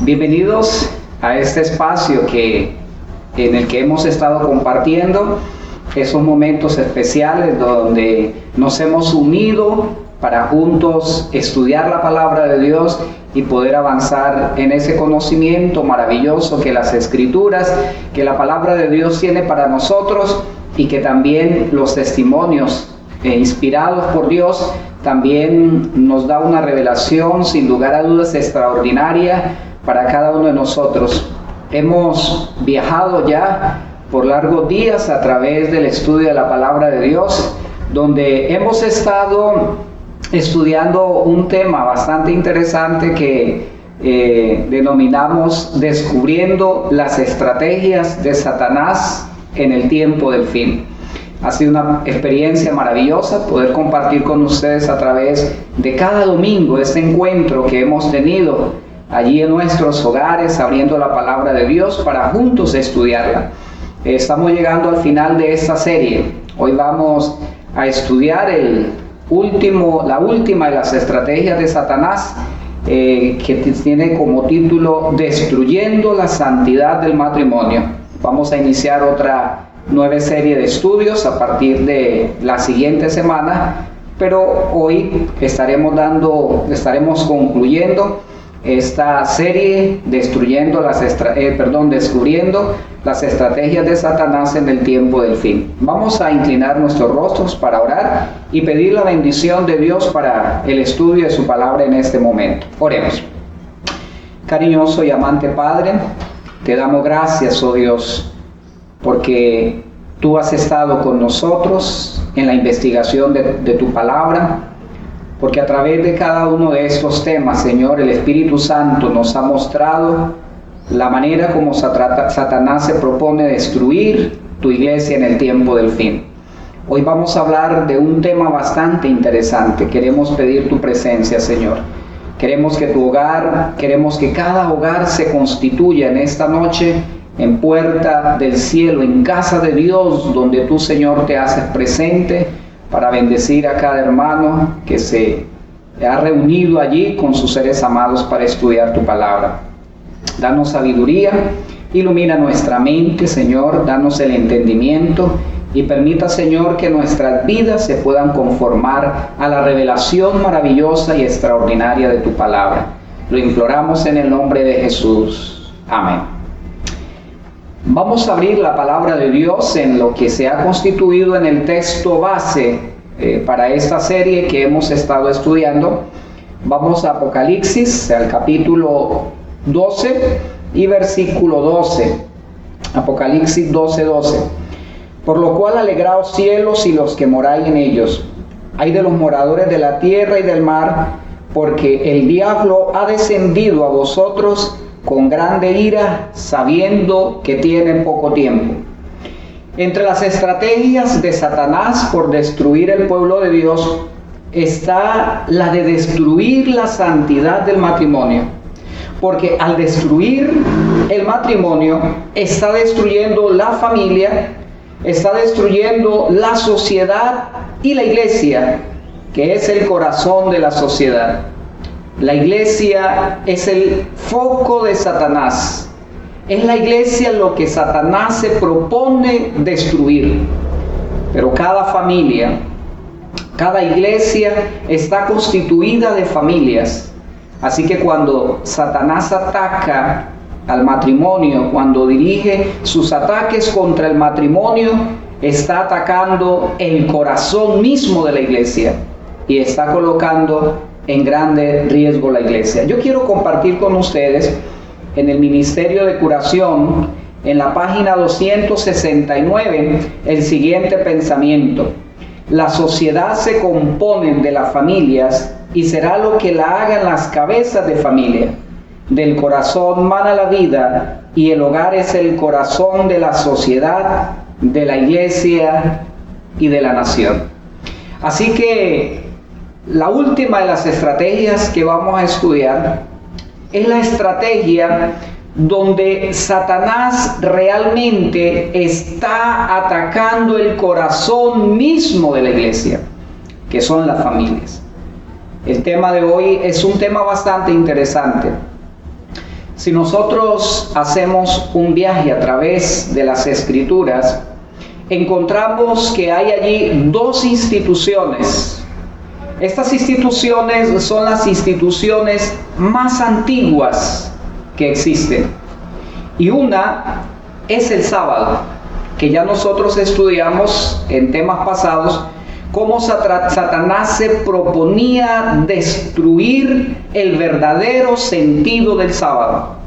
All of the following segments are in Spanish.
Bienvenidos a este espacio en el que hemos estado compartiendo esos momentos especiales donde nos hemos unido para juntos estudiar la palabra de Dios y poder avanzar en ese conocimiento maravilloso que las Escrituras, que la palabra de Dios tiene para nosotros, y que también los testimonios inspirados por Dios también nos da una revelación sin lugar a dudas extraordinaria para cada uno de nosotros. Hemos viajado ya por largos días a través del estudio de la palabra de Dios, donde hemos estado estudiando un tema bastante interesante que denominamos descubriendo las estrategias de Satanás en el tiempo del fin. Ha sido una experiencia maravillosa poder compartir con ustedes a través de cada domingo este encuentro que hemos tenido allí en nuestros hogares, abriendo la palabra de Dios para juntos estudiarla. Estamos llegando al final de esta serie. Hoy vamos a estudiar la última de las estrategias de Satanás, que tiene como título Destruyendo la santidad del matrimonio. Vamos a iniciar otra nueva serie de estudios a partir de la siguiente semana, pero hoy estaremos concluyendo esta serie descubriendo las estrategias de Satanás en el tiempo del fin. Vamos a inclinar nuestros rostros para orar y pedir la bendición de Dios para el estudio de su palabra en este momento. Oremos. Cariñoso y amante Padre, te damos gracias, oh Dios, porque tú has estado con nosotros en la investigación de tu palabra, porque a través de cada uno de estos temas, Señor, el Espíritu Santo nos ha mostrado la manera como Satanás se propone destruir tu iglesia en el tiempo del fin. Hoy vamos a hablar de un tema bastante interesante. Queremos pedir tu presencia, Señor. Queremos que cada hogar se constituya en esta noche en puerta del cielo, en casa de Dios, donde tú, Señor, te haces presente para bendecir a cada hermano que se ha reunido allí con sus seres amados para estudiar tu palabra. Danos sabiduría, ilumina nuestra mente, Señor, danos el entendimiento y permita, Señor, que nuestras vidas se puedan conformar a la revelación maravillosa y extraordinaria de tu palabra. Lo imploramos en el nombre de Jesús. Amén. Vamos a abrir la palabra de Dios en lo que se ha constituido en el texto base para esta serie que hemos estado estudiando. Vamos a Apocalipsis, al capítulo 12 y versículo 12. Apocalipsis 12:12. Por lo cual alegraos cielos y los que moráis en ellos. Ay de los moradores de la tierra y del mar, porque el diablo ha descendido a vosotros con grande ira, sabiendo que tiene poco tiempo. Entre las estrategias de Satanás por destruir el pueblo de Dios está la de destruir la santidad del matrimonio. Porque al destruir el matrimonio, está destruyendo la familia, está destruyendo la sociedad y la iglesia, que es el corazón de la sociedad. La iglesia es el foco de Satanás. Es la iglesia lo que Satanás se propone destruir. Pero cada familia, cada iglesia está constituida de familias. Así que cuando Satanás ataca al matrimonio, cuando dirige sus ataques contra el matrimonio, está atacando el corazón mismo de la iglesia y está colocando en grande riesgo la iglesia. Yo quiero compartir con ustedes en el Ministerio de Curación, en la página 269, el siguiente pensamiento. La sociedad se compone de las familias y será lo que la hagan las cabezas de familia. Del corazón mana la vida y el hogar es el corazón de la sociedad, de la iglesia y de la nación. Así que la última de las estrategias que vamos a estudiar es la estrategia donde Satanás realmente está atacando el corazón mismo de la iglesia, que son las familias. El tema de hoy es un tema bastante interesante. Si nosotros hacemos un viaje a través de las Escrituras, encontramos que hay allí dos instituciones. Estas instituciones son las instituciones más antiguas que existen. Y una es el sábado, que ya nosotros estudiamos en temas pasados, cómo Satanás se proponía destruir el verdadero sentido del sábado.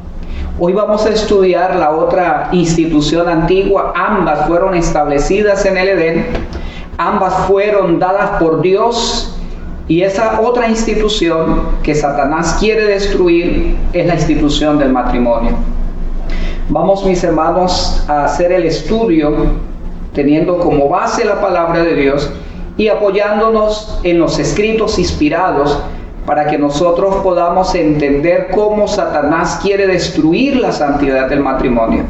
Hoy vamos a estudiar la otra institución antigua. Ambas fueron establecidas en el Edén, ambas fueron dadas por Dios, y esa otra institución que Satanás quiere destruir es la institución del matrimonio. Vamos, mis hermanos, a hacer el estudio teniendo como base la palabra de Dios y apoyándonos en los escritos inspirados para que nosotros podamos entender cómo Satanás quiere destruir la santidad del matrimonio.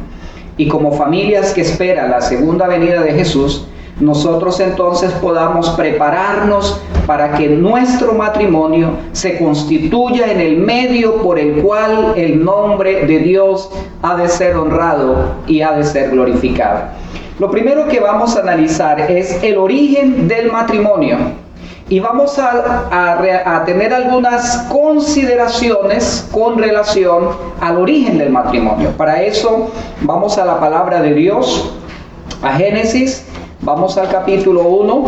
Y como familias que esperan la segunda venida de Jesús, nosotros entonces podamos prepararnos para que nuestro matrimonio se constituya en el medio por el cual el nombre de Dios ha de ser honrado y ha de ser glorificado. Lo primero que vamos a analizar es el origen del matrimonio. Y vamos a tener algunas consideraciones con relación al origen del matrimonio. Para eso vamos a la palabra de Dios, a Génesis, vamos al capítulo 1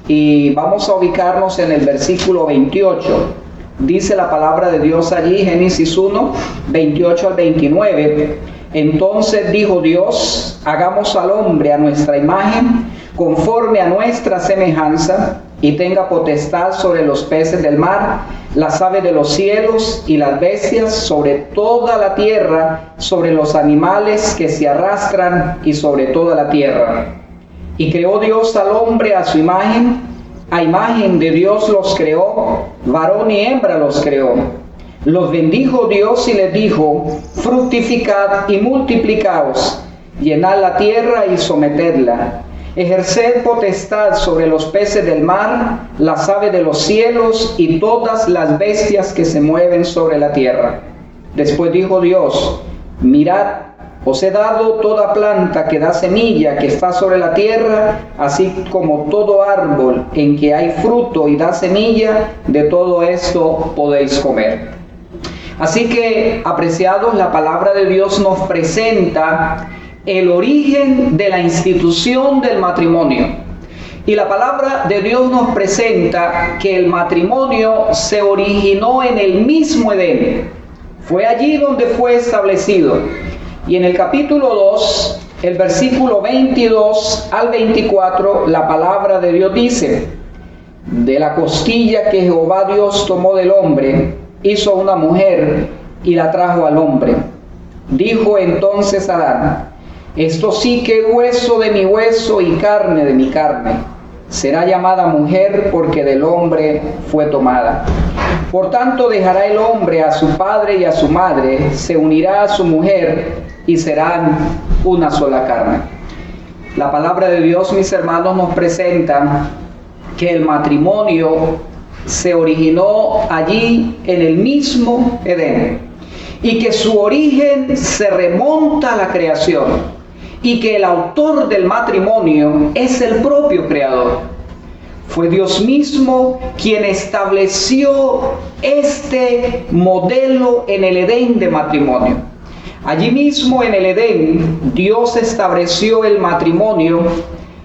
y vamos a ubicarnos en el versículo 28. Dice la palabra de Dios allí, Génesis 1, 28 al 29. Entonces dijo Dios, hagamos al hombre a nuestra imagen, conforme a nuestra semejanza, y tenga potestad sobre los peces del mar, las aves de los cielos y las bestias, sobre toda la tierra, sobre los animales que se arrastran y sobre toda la tierra. Y creó Dios al hombre a su imagen, a imagen de Dios los creó, varón y hembra los creó. Los bendijo Dios y les dijo, fructificad y multiplicaos, llenad la tierra y sometedla. Ejerced potestad sobre los peces del mar, las aves de los cielos y todas las bestias que se mueven sobre la tierra. Después dijo Dios, mirad, os he dado toda planta que da semilla que está sobre la tierra, así como todo árbol en que hay fruto y da semilla, de todo esto podéis comer. Así que, apreciados, la palabra de Dios nos presenta el origen de la institución del matrimonio. Y la palabra de Dios nos presenta que el matrimonio se originó en el mismo Edén. Fue allí donde fue establecido. Y en el capítulo 2, el versículo 22 al 24, la palabra de Dios dice, de la costilla que Jehová Dios tomó del hombre, hizo una mujer y la trajo al hombre. Dijo entonces Adán, esto sí que es hueso de mi hueso y carne de mi carne. Será llamada mujer porque del hombre fue tomada. Por tanto dejará el hombre a su padre y a su madre, se unirá a su mujer y serán una sola carne. La palabra de Dios, mis hermanos, nos presenta que el matrimonio se originó allí en el mismo Edén y que su origen se remonta a la creación y que el autor del matrimonio es el propio Creador. Fue Dios mismo quien estableció este modelo en el Edén de matrimonio. Allí mismo en el Edén, Dios estableció el matrimonio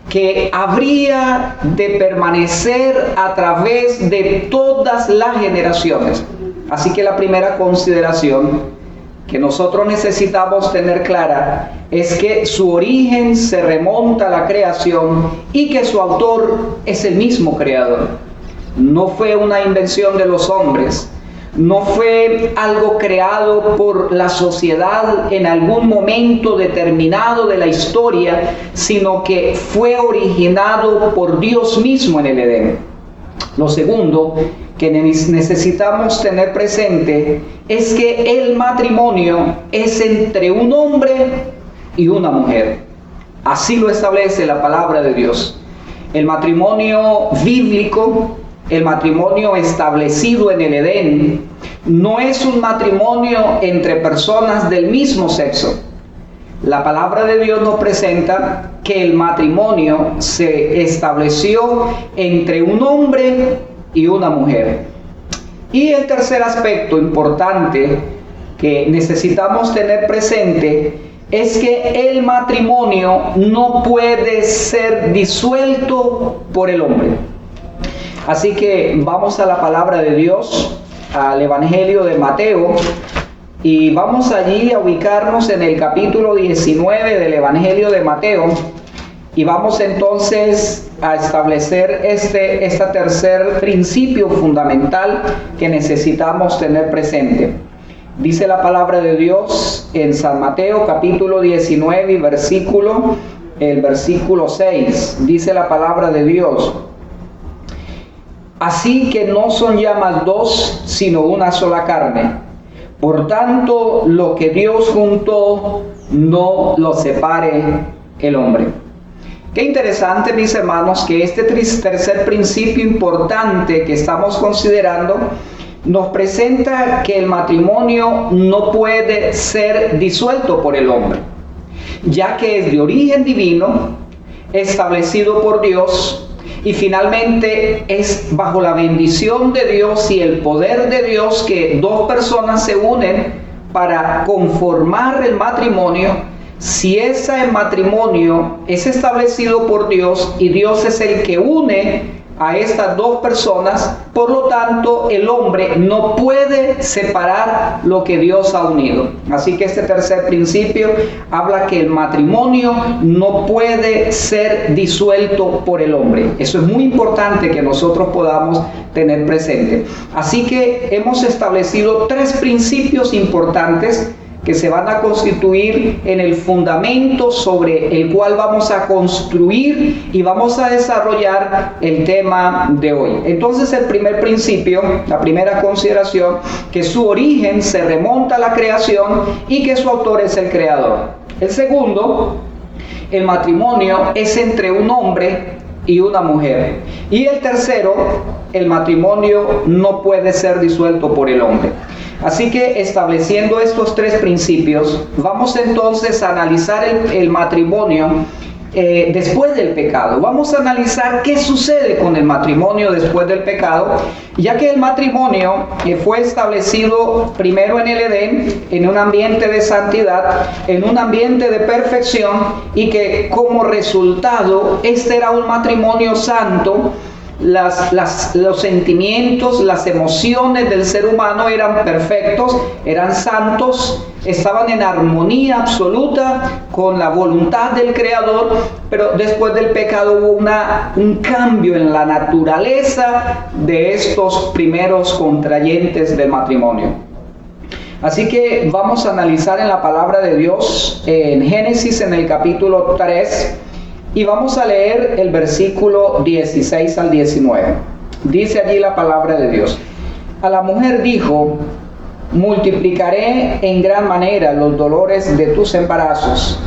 que habría de permanecer a través de todas las generaciones. Así que la primera consideración que nosotros necesitamos tener clara es que su origen se remonta a la creación y que su autor es el mismo Creador. No fue una invención de los hombres, no fue algo creado por la sociedad en algún momento determinado de la historia, sino que fue originado por Dios mismo en el Edén. Lo segundo que necesitamos tener presente es que el matrimonio es entre un hombre y una mujer. Así lo establece la palabra de Dios. El matrimonio bíblico, el matrimonio establecido en el Edén, no es un matrimonio entre personas del mismo sexo. La palabra de Dios nos presenta que el matrimonio se estableció entre un hombre y una mujer. Y el tercer aspecto importante que necesitamos tener presente es que el matrimonio no puede ser disuelto por el hombre. Así que vamos a la palabra de Dios, al Evangelio de Mateo, y vamos allí a ubicarnos en el capítulo 19 del Evangelio de Mateo, y vamos entonces a establecer este tercer principio fundamental que necesitamos tener presente. Dice la palabra de Dios en San Mateo capítulo 19 y el versículo 6. Dice la palabra de Dios: así que no son ya más dos, sino una sola carne. Por tanto, lo que Dios juntó, no lo separe el hombre. Qué interesante, mis hermanos, que este tercer principio importante que estamos considerando nos presenta que el matrimonio no puede ser disuelto por el hombre, ya que es de origen divino, establecido por Dios, y finalmente es bajo la bendición de Dios y el poder de Dios que dos personas se unen para conformar el matrimonio. Si ese matrimonio es establecido por Dios y Dios es el que une a estas dos personas, por lo tanto el hombre no puede separar lo que Dios ha unido. Así que este tercer principio habla que el matrimonio no puede ser disuelto por el hombre. Eso es muy importante que nosotros podamos tener presente. Así que hemos establecido tres principios importantes que se van a constituir en el fundamento sobre el cual vamos a construir y vamos a desarrollar el tema de hoy. Entonces, el primer principio, la primera consideración, que su origen se remonta a la creación y que su autor es el creador. El segundo, el matrimonio es entre un hombre y una mujer. Y el tercero, el matrimonio no puede ser disuelto por el hombre. Así que, estableciendo estos tres principios, vamos entonces a analizar el matrimonio después del pecado. Vamos a analizar qué sucede con el matrimonio después del pecado, ya que el matrimonio fue establecido primero en el Edén, en un ambiente de santidad, en un ambiente de perfección, y que como resultado este era un matrimonio santo. Los sentimientos, las emociones del ser humano eran perfectos, eran santos, estaban en armonía absoluta con la voluntad del Creador, pero después del pecado hubo un cambio en la naturaleza de estos primeros contrayentes del matrimonio. Así que vamos a analizar en la palabra de Dios en Génesis, en el capítulo 3, y vamos a leer el versículo 16 al 19. Dice allí la palabra de Dios: a la mujer dijo: multiplicaré en gran manera los dolores de tus embarazos.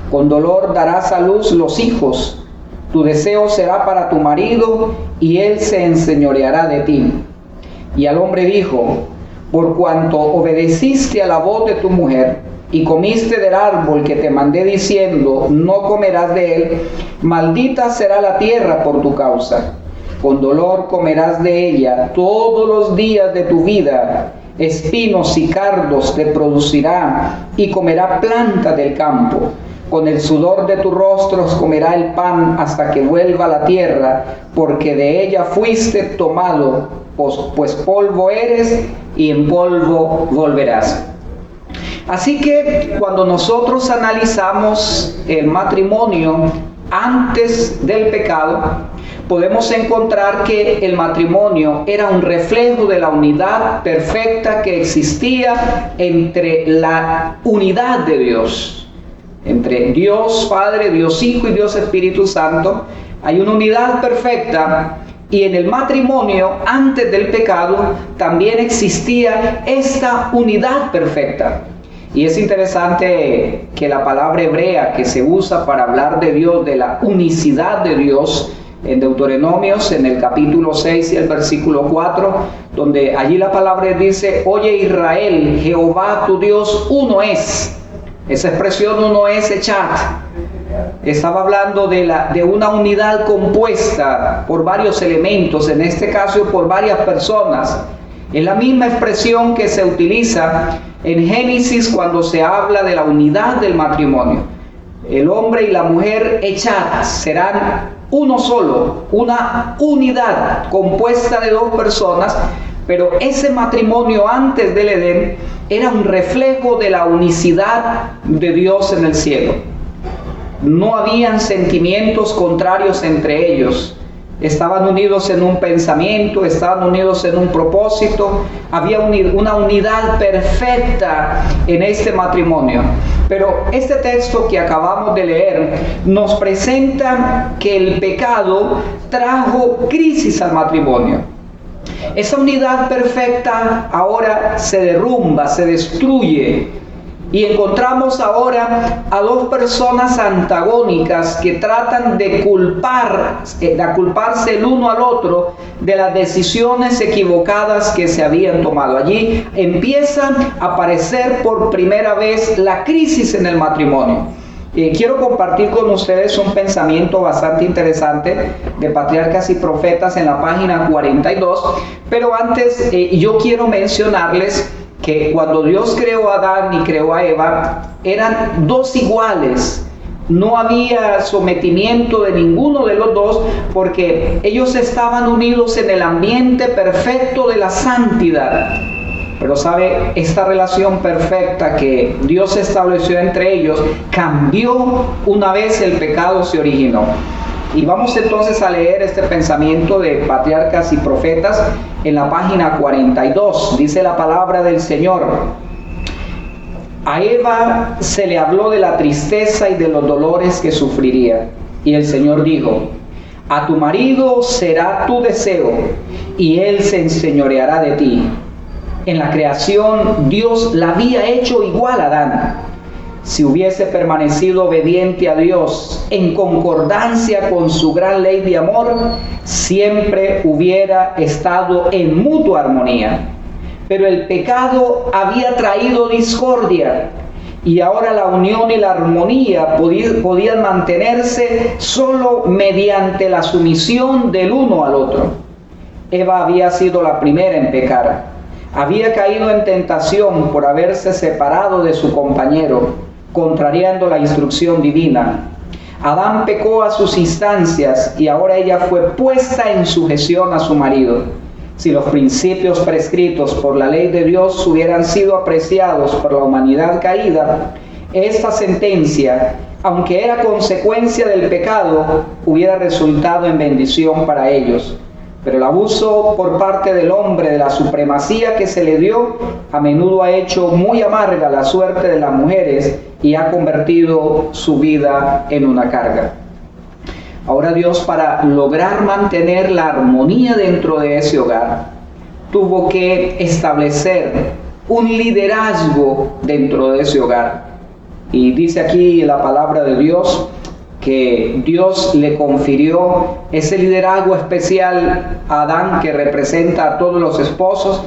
Con dolor darás a luz los hijos. Tu deseo será para tu marido, y él se enseñoreará de ti. Y al hombre dijo: por cuanto obedeciste a la voz de tu mujer, y comiste del árbol que te mandé diciendo, no comerás de él, maldita será la tierra por tu causa. Con dolor comerás de ella todos los días de tu vida. Espinos y cardos te producirá, y comerá plantas del campo. Con el sudor de tus rostros comerá el pan hasta que vuelva a la tierra, porque de ella fuiste tomado, pues polvo eres, y en polvo volverás. Así que cuando nosotros analizamos el matrimonio antes del pecado, podemos encontrar que el matrimonio era un reflejo de la unidad perfecta que existía entre la unidad de Dios. Entre Dios Padre, Dios Hijo y Dios Espíritu Santo hay una unidad perfecta. Y en el matrimonio, antes del pecado, también existía esta unidad perfecta. Y es interesante que la palabra hebrea que se usa para hablar de Dios, de la unicidad de Dios, en Deuteronomios, en el capítulo 6 y el versículo 4, donde allí la palabra dice: oye Israel, Jehová tu Dios uno es. Esa expresión uno es echad. Estaba hablando de una unidad compuesta por varios elementos, en este caso por varias personas. Es la misma expresión que se utiliza en Génesis cuando se habla de la unidad del matrimonio. El hombre y la mujer echadas serán uno solo, una unidad compuesta de dos personas, pero ese matrimonio antes del Edén era un reflejo de la unicidad de Dios en el cielo. No habían sentimientos contrarios entre ellos. Estaban unidos en un pensamiento, estaban unidos en un propósito, había una unidad perfecta en este matrimonio. Pero este texto que acabamos de leer nos presenta que el pecado trajo crisis al matrimonio. Esa unidad perfecta ahora se derrumba, se destruye. Y encontramos ahora a dos personas antagónicas que tratan de culparse el uno al otro de las decisiones equivocadas que se habían tomado. Allí empieza a aparecer por primera vez la crisis en el matrimonio. Quiero compartir con ustedes un pensamiento bastante interesante de Patriarcas y Profetas en la página 42, pero antes yo quiero mencionarles que cuando Dios creó a Adán y creó a Eva, eran dos iguales. No había sometimiento de ninguno de los dos, porque ellos estaban unidos en el ambiente perfecto de la santidad. Pero sabe, esta relación perfecta que Dios estableció entre ellos cambió una vez el pecado se originó. Y vamos entonces a leer este pensamiento de Patriarcas y Profetas en la página 42. Dice la palabra del Señor: a Eva se le habló de la tristeza y de los dolores que sufriría. Y el Señor dijo: a tu marido será tu deseo, y él se enseñoreará de ti. En la creación Dios la había hecho igual a Adán. Si hubiese permanecido obediente a Dios en concordancia con su gran ley de amor, siempre hubiera estado en mutua armonía. Pero el pecado había traído discordia, y ahora la unión y la armonía podían mantenerse solo mediante la sumisión del uno al otro. Eva había sido la primera en pecar. Había caído en tentación por haberse separado de su compañero, contrariando la instrucción divina. Adán pecó a sus instancias y ahora ella fue puesta en sujeción a su marido. Si los principios prescritos por la ley de Dios hubieran sido apreciados por la humanidad caída, esta sentencia, aunque era consecuencia del pecado, hubiera resultado en bendición para ellos. Pero el abuso por parte del hombre de la supremacía que se le dio a menudo ha hecho muy amarga la suerte de las mujeres y ha convertido su vida en una carga. Ahora Dios, para lograr mantener la armonía dentro de ese hogar, tuvo que establecer un liderazgo dentro de ese hogar. Y dice aquí la palabra de Dios que Dios le confirió ese liderazgo especial a Adán, que representa a todos los esposos,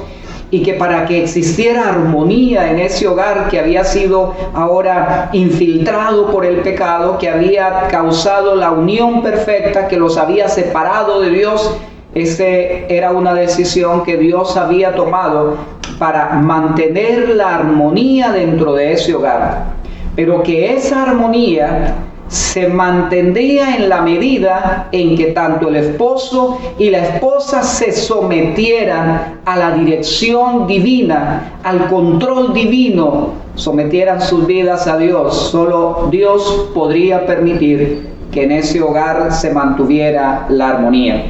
y que para que existiera armonía en ese hogar que había sido ahora infiltrado por el pecado, que había causado la unión perfecta, que los había separado de Dios, era una decisión que Dios había tomado para mantener la armonía dentro de ese hogar. Pero que esa armonía se mantendría en la medida en que tanto el esposo y la esposa se sometieran a la dirección divina, al control divino, sometieran sus vidas a Dios. Solo Dios podría permitir que en ese hogar se mantuviera la armonía.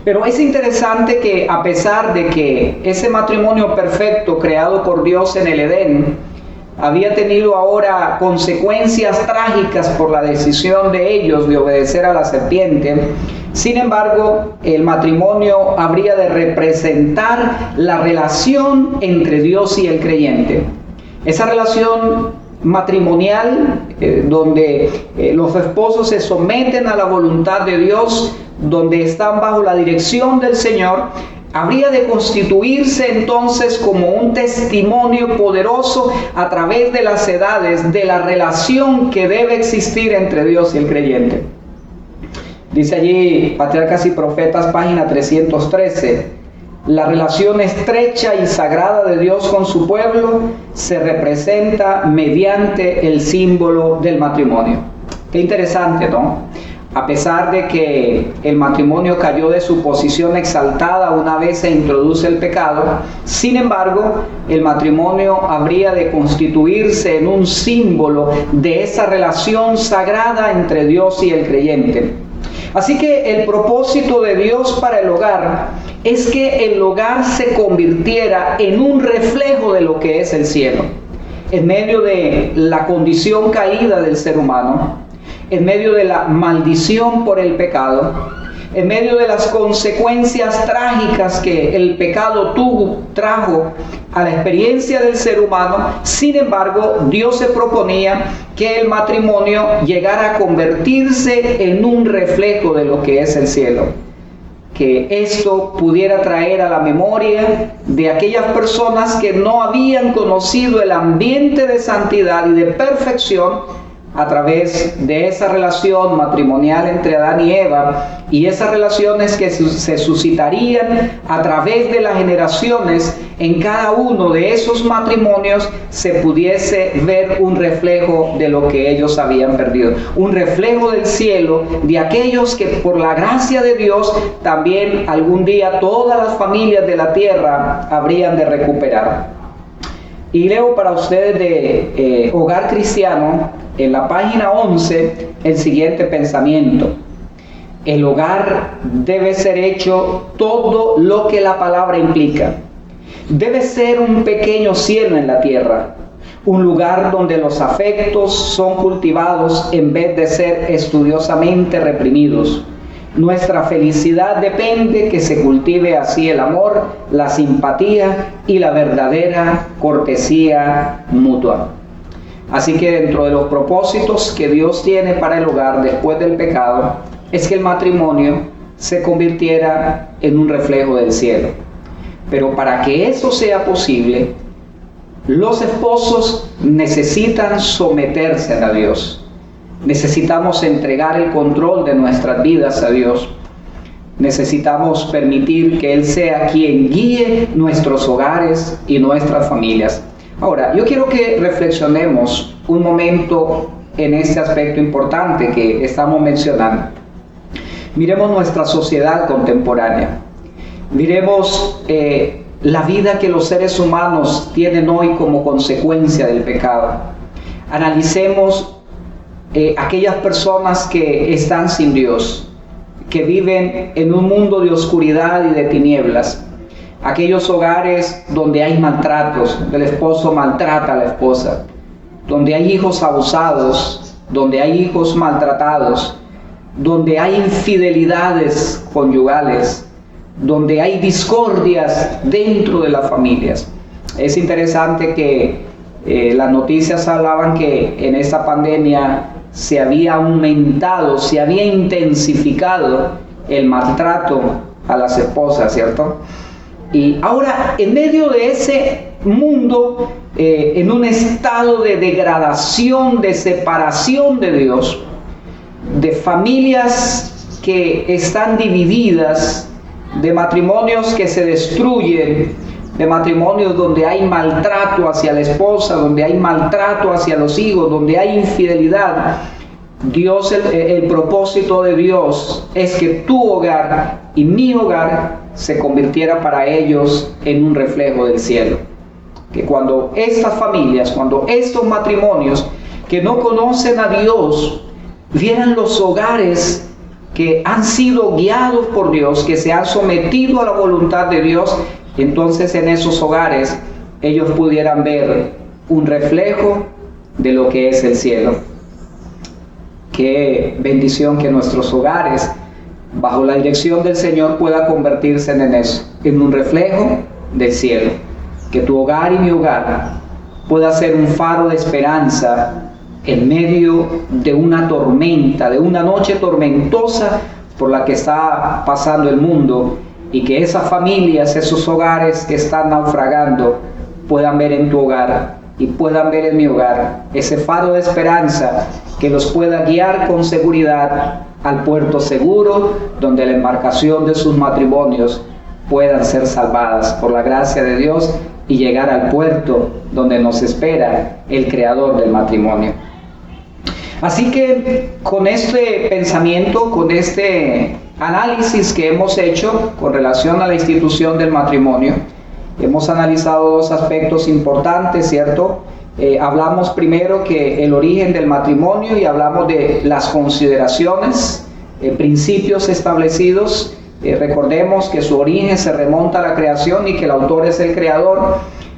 Pero es interesante que, a pesar de que ese matrimonio perfecto creado por Dios en el Edén había tenido ahora consecuencias trágicas por la decisión de ellos de obedecer a la serpiente, sin embargo, el matrimonio habría de representar la relación entre Dios y el creyente. Esa relación matrimonial, donde los esposos se someten a la voluntad de Dios, donde están bajo la dirección del Señor, habría de constituirse entonces como un testimonio poderoso a través de las edades de la relación que debe existir entre Dios y el creyente. Dice allí Patriarcas y Profetas, página 313, la relación estrecha y sagrada de Dios con su pueblo se representa mediante el símbolo del matrimonio. Qué interesante, ¿no? A pesar de que el matrimonio cayó de su posición exaltada una vez se introduce el pecado, sin embargo, el matrimonio habría de constituirse en un símbolo de esa relación sagrada entre Dios y el creyente. Así que el propósito de Dios para el hogar es que el hogar se convirtiera en un reflejo de lo que es el cielo. En medio de la condición caída del ser humano, en medio de la maldición por el pecado, en medio de las consecuencias trágicas que el pecado trajo a la experiencia del ser humano, sin embargo, Dios se proponía que el matrimonio llegara a convertirse en un reflejo de lo que es el cielo. Que esto pudiera traer a la memoria de aquellas personas que no habían conocido el ambiente de santidad y de perfección a través de esa relación matrimonial entre Adán y Eva, y esas relaciones que se suscitarían a través de las generaciones. En cada uno de esos matrimonios se pudiese ver un reflejo de lo que ellos habían perdido, un reflejo del cielo, de aquellos que por la gracia de Dios también algún día todas las familias de la tierra habrían de recuperar. Y leo para ustedes de Hogar Cristiano, en la página 11, el siguiente pensamiento: el hogar debe ser hecho todo lo que la palabra implica. Debe ser un pequeño cielo en la tierra, un lugar donde los afectos son cultivados en vez de ser estudiosamente reprimidos. Nuestra felicidad depende que se cultive así el amor, la simpatía y la verdadera cortesía mutua. Así que dentro de los propósitos que Dios tiene para el hogar después del pecado, es que el matrimonio se convirtiera en un reflejo del cielo. Pero para que eso sea posible, los esposos necesitan someterse a Dios. Necesitamos entregar el control de nuestras vidas a Dios. Necesitamos permitir que Él sea quien guíe nuestros hogares y nuestras familias. Ahora, yo quiero que reflexionemos un momento en este aspecto importante que estamos mencionando. Miremos nuestra sociedad contemporánea. Miremos la vida que los seres humanos tienen hoy como consecuencia del pecado. Analicemos aquellas personas que están sin Dios, que viven en un mundo de oscuridad y de tinieblas. Aquellos hogares donde hay maltratos, el esposo maltrata a la esposa, donde hay hijos abusados, donde hay hijos maltratados, donde hay infidelidades conyugales, donde hay discordias dentro de las familias. Es interesante que las noticias hablaban que en esta pandemia se había aumentado, se había intensificado el maltrato a las esposas, ¿cierto? Y ahora, en medio de ese mundo, en un estado de degradación, de separación de Dios, de familias que están divididas, de matrimonios que se destruyen, de matrimonios donde hay maltrato hacia la esposa, donde hay maltrato hacia los hijos, donde hay infidelidad. Dios, el propósito de Dios es que tu hogar y mi hogar se convirtiera para ellos en un reflejo del cielo. Que cuando estas familias, cuando estos matrimonios que no conocen a Dios, vieran los hogares que han sido guiados por Dios, que se han sometido a la voluntad de Dios, entonces en esos hogares ellos pudieran ver un reflejo de lo que es el cielo. Qué bendición que nuestros hogares, bajo la dirección del Señor, pueda convertirse en eso, en un reflejo del cielo. Que tu hogar y mi hogar pueda ser un faro de esperanza en medio de una tormenta, de una noche tormentosa por la que está pasando el mundo, y que esas familias, esos hogares que están naufragando, puedan ver en tu hogar y puedan ver en mi hogar ese faro de esperanza que los pueda guiar con seguridad al puerto seguro, donde la embarcación de sus matrimonios puedan ser salvadas por la gracia de Dios y llegar al puerto donde nos espera el creador del matrimonio. Así que con este pensamiento, con este análisis que hemos hecho con relación a la institución del matrimonio, hemos analizado dos aspectos importantes, ¿cierto? Hablamos primero que el origen del matrimonio, y hablamos de las consideraciones, principios establecidos. Recordemos que su origen se remonta a la creación y que el autor es el creador,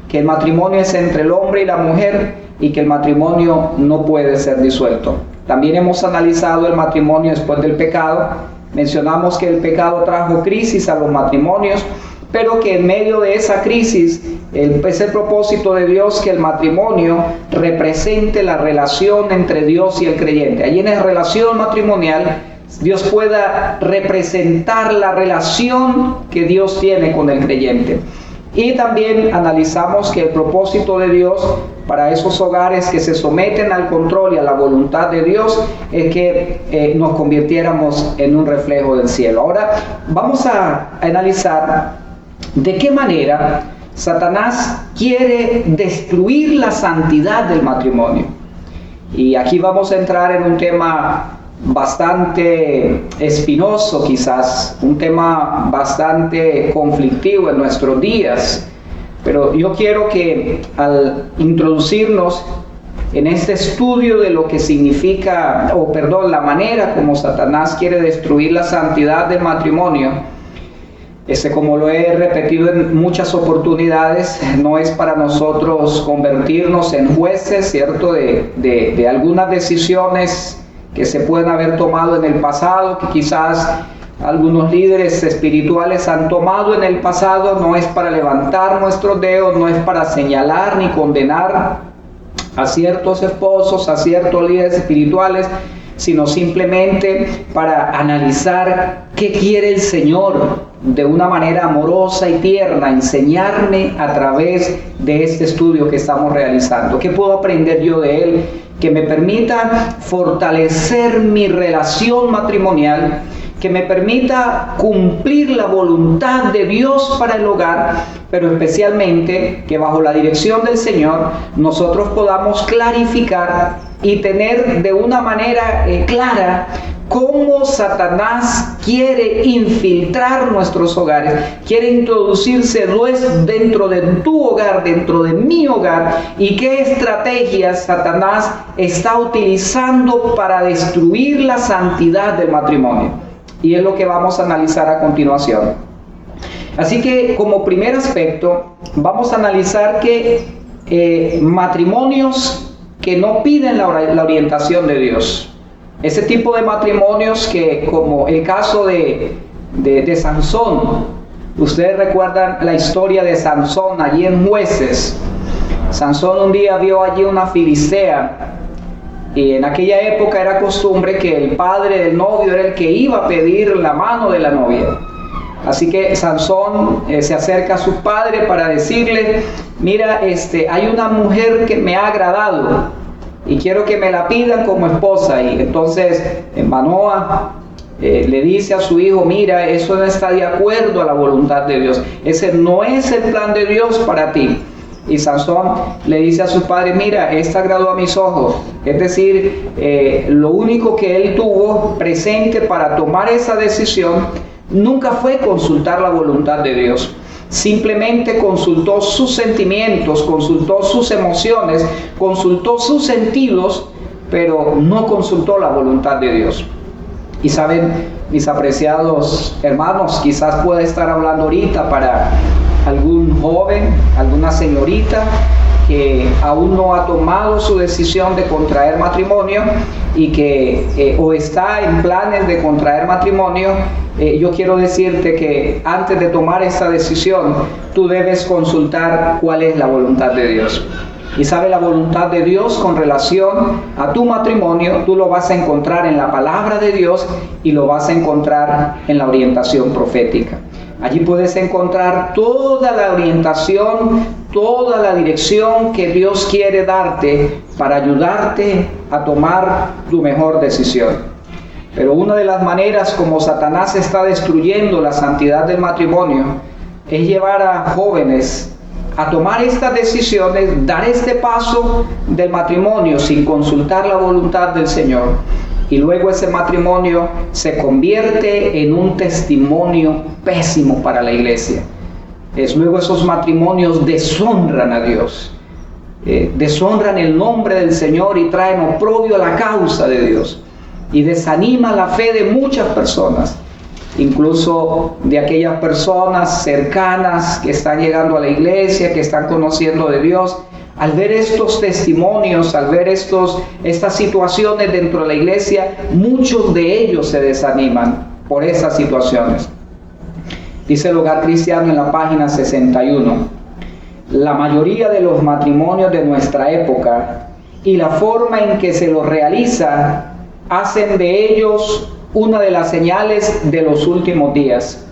que el matrimonio es entre el hombre y la mujer y que el matrimonio no puede ser disuelto. También hemos analizado el matrimonio después del pecado. Mencionamos que el pecado trajo crisis a los matrimonios, pero que en medio de esa crisis es el propósito de Dios que el matrimonio represente la relación entre Dios y el creyente. Allí en la relación matrimonial, Dios pueda representar la relación que Dios tiene con el creyente. Y también analizamos que el propósito de Dios para esos hogares que se someten al control y a la voluntad de Dios es que nos convirtiéramos en un reflejo del cielo. Ahora vamos a analizar de qué manera Satanás quiere destruir la santidad del matrimonio. Y aquí vamos a entrar en un tema bastante espinoso, quizás un tema bastante conflictivo en nuestros días, pero yo quiero que al introducirnos en este estudio de lo que significa, la manera como Satanás quiere destruir la santidad del matrimonio, como lo he repetido en muchas oportunidades, no es para nosotros convertirnos en jueces, ¿cierto?, de algunas decisiones que se pueden haber tomado en el pasado, que quizás algunos líderes espirituales han tomado en el pasado. No es para levantar nuestros dedos, no es para señalar ni condenar a ciertos esposos, a ciertos líderes espirituales, sino simplemente para analizar qué quiere el Señor de una manera amorosa y tierna enseñarme a través de este estudio que estamos realizando. ¿Qué puedo aprender yo de Él que me permita fortalecer mi relación matrimonial, que me permita cumplir la voluntad de Dios para el hogar, pero especialmente que bajo la dirección del Señor nosotros podamos clarificar y tener de una manera clara cómo Satanás quiere infiltrar nuestros hogares, quiere introducirse dentro de tu hogar, dentro de mi hogar, y qué estrategias Satanás está utilizando para destruir la santidad del matrimonio. Y es lo que vamos a analizar a continuación. Así que como primer aspecto vamos a analizar que matrimonios que no piden la orientación de Dios, ese tipo de matrimonios que, como el caso de Sansón, ustedes recuerdan la historia de Sansón allí en Jueces. Sansón un día vio allí una filistea, y en aquella época era costumbre que el padre del novio era el que iba a pedir la mano de la novia. Así que Sansón se acerca a su padre para decirle: mira, hay una mujer que me ha agradado y quiero que me la pidan como esposa. Y entonces Manoa le dice a su hijo: mira, eso no está de acuerdo a la voluntad de Dios, ese no es el plan de Dios para ti. Y Sansón le dice a su padre: mira, esta agradó a mis ojos. Es decir, lo único que él tuvo presente para tomar esa decisión nunca fue consultar la voluntad de Dios. Simplemente consultó sus sentimientos, consultó sus emociones, consultó sus sentidos, pero no consultó la voluntad de Dios. Y saben, mis apreciados hermanos, quizás pueda estar hablando ahorita para algún joven, alguna señorita que aún no ha tomado su decisión de contraer matrimonio y que o está en planes de contraer matrimonio. Yo quiero decirte que antes de tomar esta decisión tú debes consultar cuál es la voluntad de Dios. Y sabe, la voluntad de Dios con relación a tu matrimonio, tú lo vas a encontrar en la palabra de Dios y lo vas a encontrar en la orientación profética. Allí puedes encontrar toda la orientación, toda la dirección que Dios quiere darte para ayudarte a tomar tu mejor decisión. Pero una de las maneras como Satanás está destruyendo la santidad del matrimonio es llevar a jóvenes a tomar estas decisiones, dar este paso del matrimonio sin consultar la voluntad del Señor. Y luego ese matrimonio se convierte en un testimonio pésimo para la iglesia. Luego esos matrimonios deshonran a Dios, deshonran el nombre del Señor y traen oprobio a la causa de Dios. Y desanima la fe de muchas personas, incluso de aquellas personas cercanas que están llegando a la iglesia, que están conociendo de Dios. Al ver estos testimonios, al ver estas situaciones dentro de la iglesia, muchos de ellos se desaniman por esas situaciones. Dice el Hogar Cristiano en la página 61, la mayoría de los matrimonios de nuestra época y la forma en que se los realiza hacen de ellos una de las señales de los últimos días.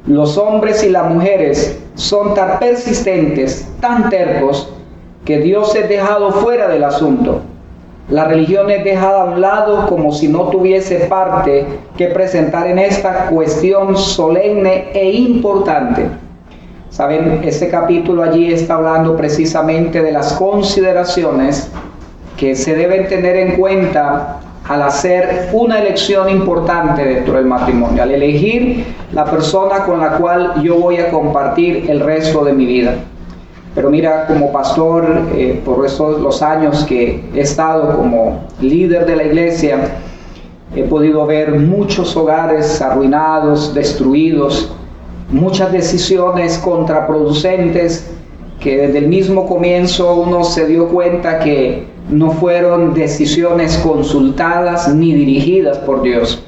Los hombres y las mujeres son tan persistentes, tan tercos, que Dios es dejado fuera del asunto. La religión es dejada a un lado como si no tuviese parte que presentar en esta cuestión solemne e importante. Saben, este capítulo allí está hablando precisamente de las consideraciones que se deben tener en cuenta al hacer una elección importante dentro del matrimonio, al elegir la persona con la cual yo voy a compartir el resto de mi vida. Pero mira, como pastor, por estos los años que he estado como líder de la iglesia, he podido ver muchos hogares arruinados, destruidos, muchas decisiones contraproducentes que desde el mismo comienzo uno se dio cuenta que no fueron decisiones consultadas ni dirigidas por Dios,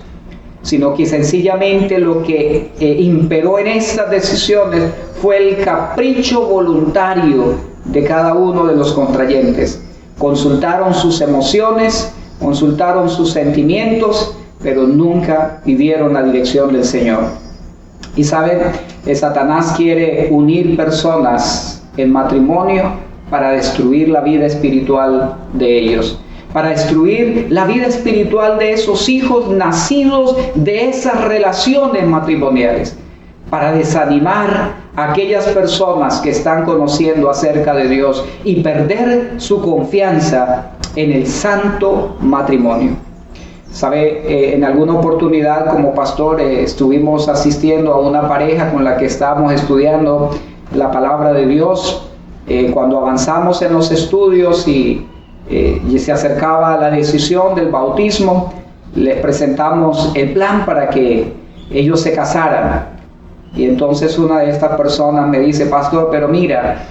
sino que sencillamente lo que imperó en estas decisiones fue el capricho voluntario de cada uno de los contrayentes. Consultaron sus emociones, consultaron sus sentimientos, pero nunca pidieron la dirección del Señor. Y saben, Satanás quiere unir personas en matrimonio para destruir la vida espiritual de ellos, para destruir la vida espiritual de esos hijos nacidos de esas relaciones matrimoniales, para desanimar a aquellas personas que están conociendo acerca de Dios y perder su confianza en el santo matrimonio. Sabe, en alguna oportunidad como pastor estuvimos asistiendo a una pareja con la que estábamos estudiando la palabra de Dios. Cuando avanzamos en los estudios y se acercaba la decisión del bautismo, les presentamos el plan para que ellos se casaran. Y entonces una de estas personas me dice: pastor, pero mira,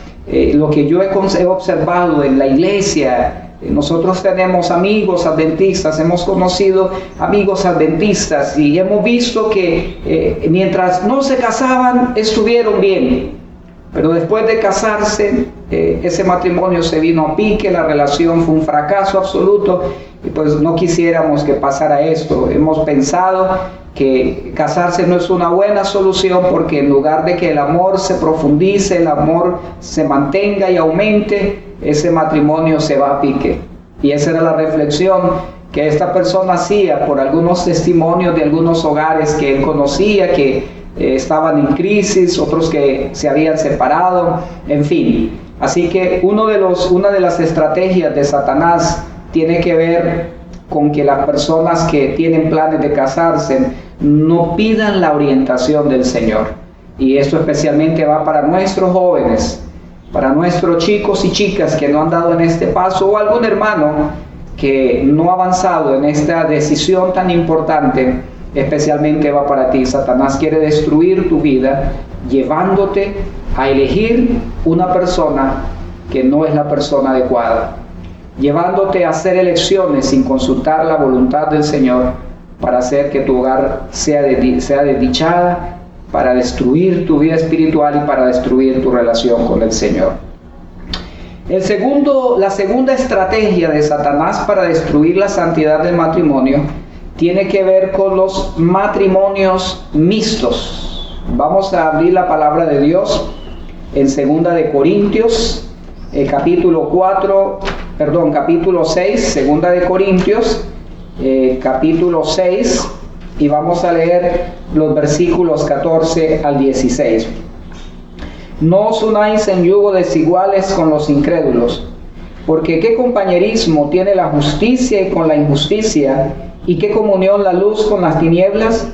lo que yo he observado en la iglesia, nosotros tenemos amigos adventistas, hemos conocido amigos adventistas y hemos visto que mientras no se casaban estuvieron bien, pero después de casarse ese matrimonio se vino a pique, la relación fue un fracaso absoluto y pues no quisiéramos que pasara esto. Hemos pensado que casarse no es una buena solución porque en lugar de que el amor se profundice, el amor se mantenga y aumente, ese matrimonio se va a pique. Y esa era la reflexión que esta persona hacía por algunos testimonios de algunos hogares que él conocía, que estaban en crisis, otros que se habían separado, en fin. Así que una de las estrategias de Satanás tiene que ver con que las personas que tienen planes de casarse no pidan la orientación del Señor. Y esto especialmente va para nuestros jóvenes, para nuestros chicos y chicas que no han dado en este paso, o algún hermano que no ha avanzado en esta decisión tan importante. Especialmente va para ti. Satanás quiere destruir tu vida llevándote a elegir una persona que no es la persona adecuada, llevándote a hacer elecciones sin consultar la voluntad del Señor para hacer que tu hogar sea desdichada, para destruir tu vida espiritual y para destruir tu relación con el Señor. La segunda estrategia de Satanás para destruir la santidad del matrimonio tiene que ver con los matrimonios mixtos. Vamos a abrir la palabra de Dios en 2 de Corintios, capítulo 6, 2 de Corintios, capítulo 6, y vamos a leer los versículos 14 al 16. No os unáis en yugo desiguales con los incrédulos, porque ¿qué compañerismo tiene la justicia y con la injusticia? ¿Y qué comunión la luz con las tinieblas?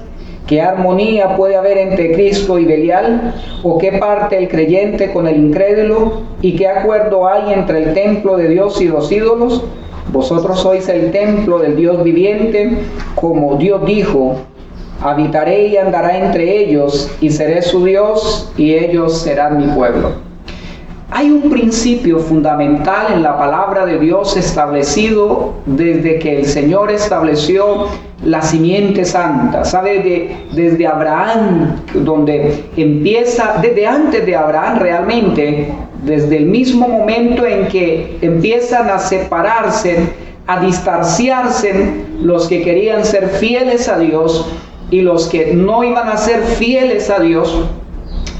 ¿Qué armonía puede haber entre Cristo y Belial? ¿O qué parte el creyente con el incrédulo? ¿Y qué acuerdo hay entre el templo de Dios y los ídolos? Vosotros sois el templo del Dios viviente, como Dios dijo: habitaré y andaré entre ellos, y seré su Dios, y ellos serán mi pueblo. Hay un principio fundamental en la palabra de Dios establecido desde que el Señor estableció la simiente santa. ¿Sabe? Desde Abraham, donde empieza, desde antes de Abraham realmente, desde el mismo momento en que empiezan a separarse, a distanciarse los que querían ser fieles a Dios y los que no iban a ser fieles a Dios,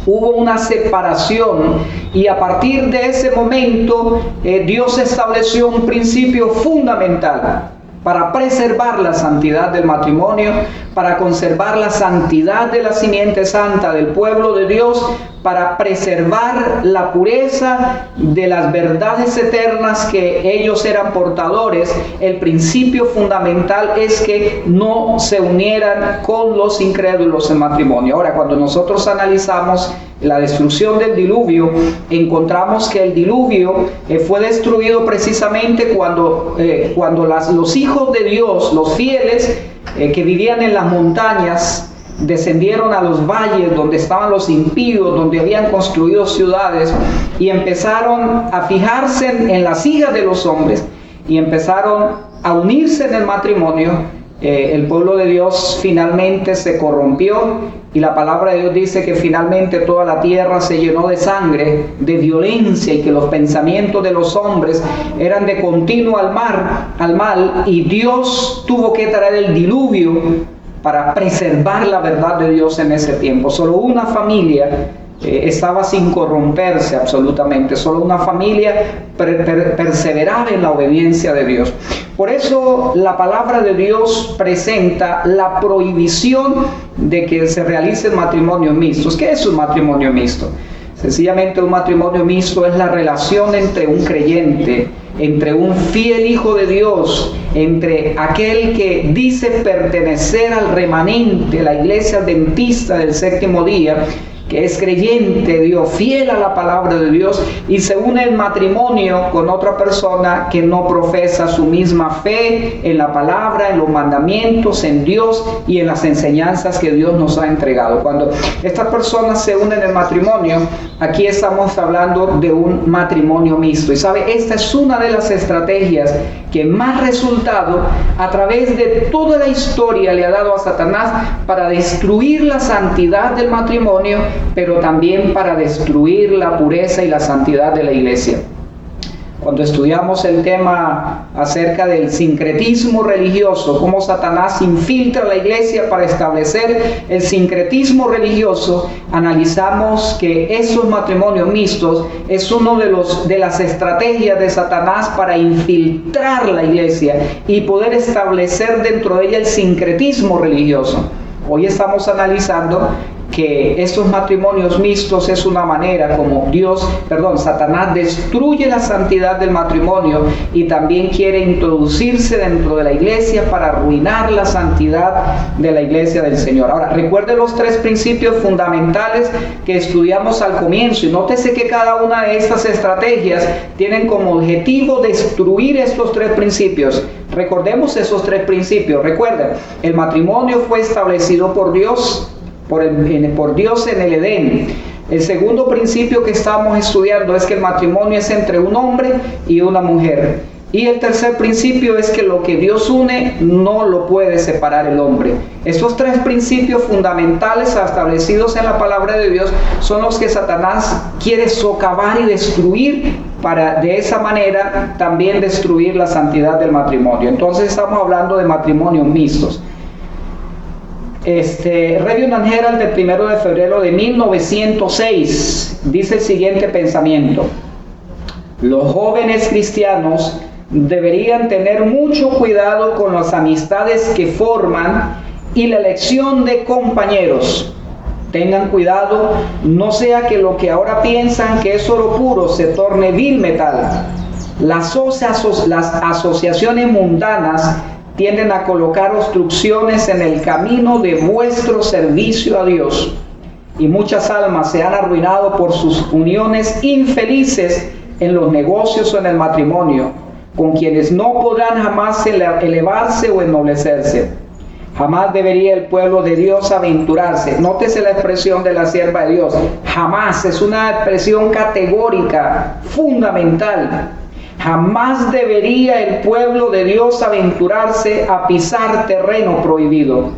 hubo una separación, y a partir de ese momento Dios estableció un principio fundamental para preservar la santidad del matrimonio, para conservar la santidad de la simiente santa del pueblo de Dios, para preservar la pureza de las verdades eternas que ellos eran portadores. El principio fundamental es que no se unieran con los incrédulos en matrimonio. Ahora, cuando nosotros analizamos la destrucción del diluvio, encontramos que el diluvio fue destruido precisamente cuando los hijos de Dios, los fieles que vivían en las montañas, descendieron a los valles donde estaban los impíos, donde habían construido ciudades, y empezaron a fijarse en las hijas de los hombres y empezaron a unirse en el matrimonio. El pueblo de Dios finalmente se corrompió, y la palabra de Dios dice que finalmente toda la tierra se llenó de sangre, de violencia, y que los pensamientos de los hombres eran de continuo al mal, y Dios tuvo que traer el diluvio para preservar la verdad de Dios en ese tiempo. Solo una familia estaba sin corromperse absolutamente, solo una familia perseveraba en la obediencia de Dios. Por eso la palabra de Dios presenta la prohibición de que se realicen matrimonios mixtos. ¿Qué es un matrimonio mixto? Sencillamente, un matrimonio mixto es la relación entre un creyente, entre un fiel hijo de Dios, entre aquel que dice pertenecer al remanente, la iglesia adventista del séptimo día, que es creyente de Dios, fiel a la palabra de Dios, y se une en matrimonio con otra persona que no profesa su misma fe en la palabra, en los mandamientos, en Dios y en las enseñanzas que Dios nos ha entregado. Cuando estas personas se unen en matrimonio, aquí estamos hablando de un matrimonio mixto. Y sabe, esta es una de las estrategias que más resultado a través de toda la historia le ha dado a Satanás para destruir la santidad del matrimonio, pero también para destruir la pureza y la santidad de la iglesia. Cuando estudiamos el tema acerca del sincretismo religioso, cómo Satanás infiltra la iglesia para establecer el sincretismo religioso, analizamos que esos matrimonios mixtos es uno de las estrategias de Satanás para infiltrar la iglesia y poder establecer dentro de ella el sincretismo religioso. Hoy estamos analizando que estos matrimonios mixtos es una manera como Satanás destruye la santidad del matrimonio y también quiere introducirse dentro de la iglesia para arruinar la santidad de la iglesia del Señor. Ahora, recuerde los tres principios fundamentales que estudiamos al comienzo, y nótese que cada una de estas estrategias tienen como objetivo destruir estos tres principios. Recordemos esos tres principios. Recuerden, el matrimonio fue establecido por Dios, por Dios en el Edén. El segundo principio que estamos estudiando es que el matrimonio es entre un hombre y una mujer. Y el tercer principio es que lo que Dios une no lo puede separar el hombre. Estos tres principios fundamentales establecidos en la palabra de Dios son los que Satanás quiere socavar y destruir para de esa manera también destruir la santidad del matrimonio. Entonces estamos hablando de matrimonios mixtos. Reverend Herald del 1 de febrero de 1906 dice el siguiente pensamiento: los jóvenes cristianos deberían tener mucho cuidado con las amistades que forman y la elección de compañeros. Tengan cuidado, no sea que lo que ahora piensan que es oro puro se torne vil metal. Las asociaciones mundanas tienden a colocar obstrucciones en el camino de vuestro servicio a Dios, y muchas almas se han arruinado por sus uniones infelices en los negocios o en el matrimonio, con quienes no podrán jamás elevarse o ennoblecerse. Jamás debería el pueblo de Dios aventurarse. Nótese la expresión de la sierva de Dios. Jamás, es una expresión categórica, fundamental. Jamás debería el pueblo de Dios aventurarse a pisar terreno prohibido.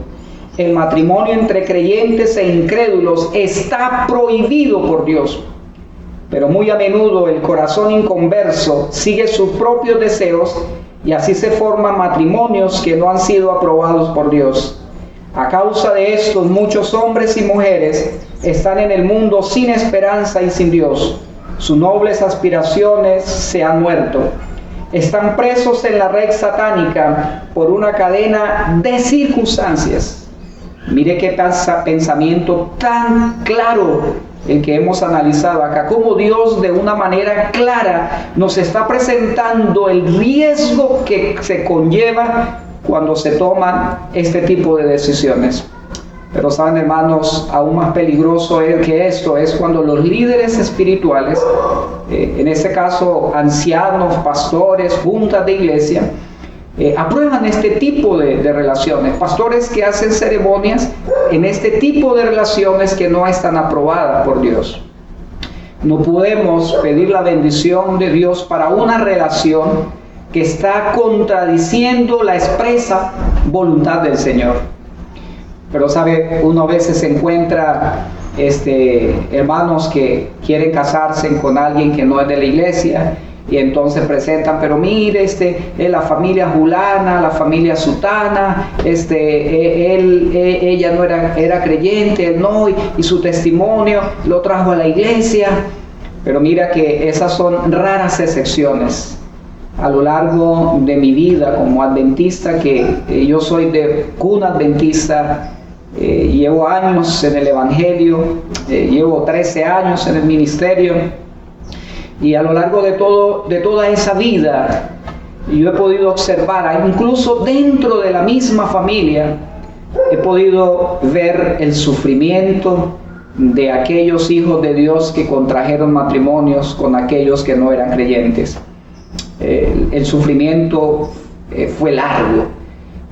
El matrimonio entre creyentes e incrédulos está prohibido por Dios. Pero muy a menudo el corazón inconverso sigue sus propios deseos y así se forman matrimonios que no han sido aprobados por Dios. A causa de esto, muchos hombres y mujeres están en el mundo sin esperanza y sin Dios. Sus nobles aspiraciones se han muerto. Están presos en la red satánica por una cadena de circunstancias. Mire qué pensamiento tan claro el que hemos analizado acá, cómo Dios de una manera clara nos está presentando el riesgo que se conlleva cuando se toman este tipo de decisiones. Pero saben, hermanos, aún más peligroso que esto es cuando los líderes espirituales, en este caso ancianos, pastores, juntas de iglesia, aprueban este tipo de relaciones. Pastores que hacen ceremonias en este tipo de relaciones que no están aprobadas por Dios. No podemos pedir la bendición de Dios para una relación que está contradiciendo la expresa voluntad del Señor. Pero sabe, uno a veces se encuentra hermanos que quieren casarse con alguien que no es de la iglesia, y entonces presentan, pero mire, la familia Julana, la familia Sutana, ella no era creyente, él no, y su testimonio lo trajo a la iglesia. Pero mira que esas son raras excepciones. A lo largo de mi vida como adventista, que yo soy de cuna adventista, llevo años en el evangelio, llevo 13 años en el ministerio. Y a lo largo de toda esa vida, yo he podido observar, incluso dentro de la misma familia, he podido ver el sufrimiento de aquellos hijos de Dios que contrajeron matrimonios con aquellos que no eran creyentes. El sufrimiento fue largo.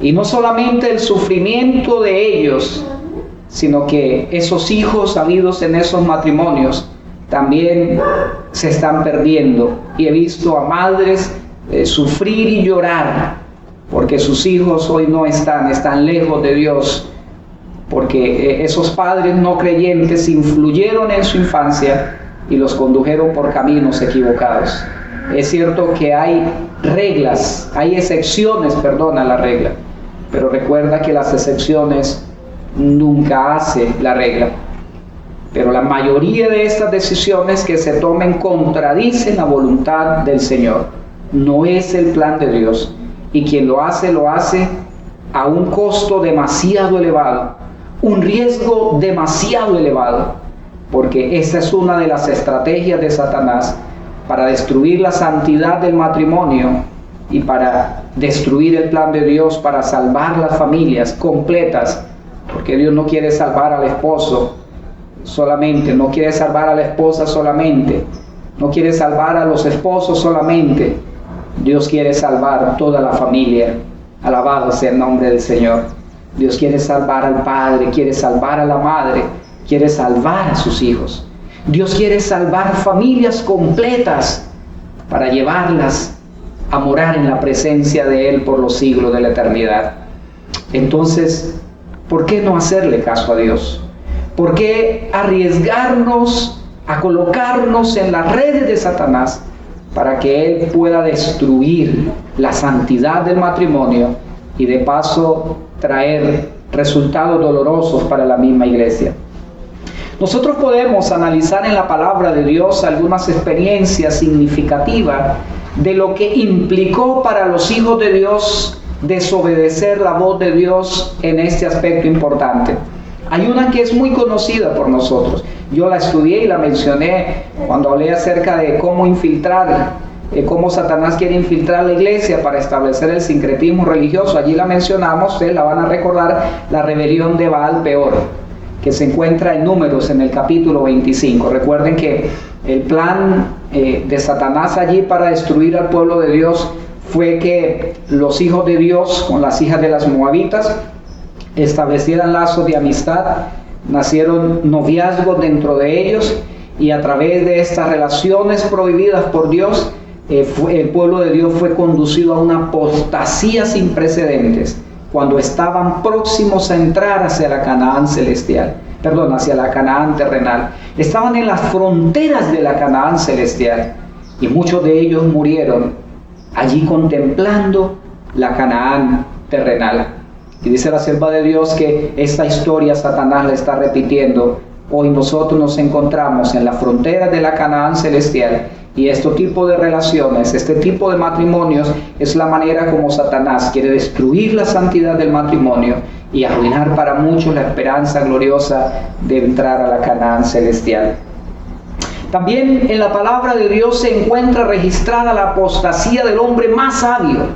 Y no solamente el sufrimiento de ellos, sino que esos hijos habidos en esos matrimonios también se están perdiendo. Y he visto a madres sufrir y llorar porque sus hijos hoy no están lejos de Dios, porque esos padres no creyentes influyeron en su infancia y los condujeron por caminos equivocados. Es cierto que hay reglas, hay excepciones, a la regla, pero recuerda que las excepciones nunca hacen la regla. Pero la mayoría de estas decisiones que se tomen contradicen la voluntad del Señor. No es el plan de Dios. Y quien lo hace a un costo demasiado elevado, un riesgo demasiado elevado, porque esa es una de las estrategias de Satanás para destruir la santidad del matrimonio y para destruir el plan de Dios para salvar las familias completas, porque Dios no quiere salvar al esposo solamente, no quiere salvar a la esposa solamente, no quiere salvar a los esposos solamente. Dios quiere salvar toda la familia. Alabado sea el nombre del Señor. Dios quiere salvar al padre, quiere salvar a la madre, quiere salvar a sus hijos. Dios quiere salvar familias completas para llevarlas a morar en la presencia de Él por los siglos de la eternidad. Entonces, ¿por qué no hacerle caso a Dios? ¿Por qué arriesgarnos a colocarnos en las redes de Satanás para que Él pueda destruir la santidad del matrimonio y de paso traer resultados dolorosos para la misma iglesia? Nosotros podemos analizar en la palabra de Dios algunas experiencias significativas de lo que implicó para los hijos de Dios desobedecer la voz de Dios en este aspecto importante. Hay una que es muy conocida por nosotros. Yo la estudié y la mencioné cuando hablé acerca de cómo infiltrar, cómo Satanás quiere infiltrar la iglesia para establecer el sincretismo religioso. Allí la mencionamos, ustedes la van a recordar, la rebelión de Baal Peor, que se encuentra en Números en el capítulo 25. Recuerden que el plan de Satanás allí para destruir al pueblo de Dios fue que los hijos de Dios con las hijas de las moabitas establecieran lazos de amistad, nacieron noviazgos dentro de ellos, y a través de estas relaciones prohibidas por Dios, el pueblo de Dios fue conducido a una apostasía sin precedentes cuando estaban próximos a entrar hacia la Canaán celestial, hacia la Canaán terrenal. Estaban en las fronteras de la Canaán celestial y muchos de ellos murieron allí contemplando la Canaán terrenal. Y dice la sierva de Dios que esta historia Satanás la está repitiendo. Hoy nosotros nos encontramos en la frontera de la Canaán celestial, y este tipo de relaciones, este tipo de matrimonios es la manera como Satanás quiere destruir la santidad del matrimonio y arruinar para muchos la esperanza gloriosa de entrar a la Canaán celestial. También en la palabra de Dios se encuentra registrada la apostasía del hombre más sabio.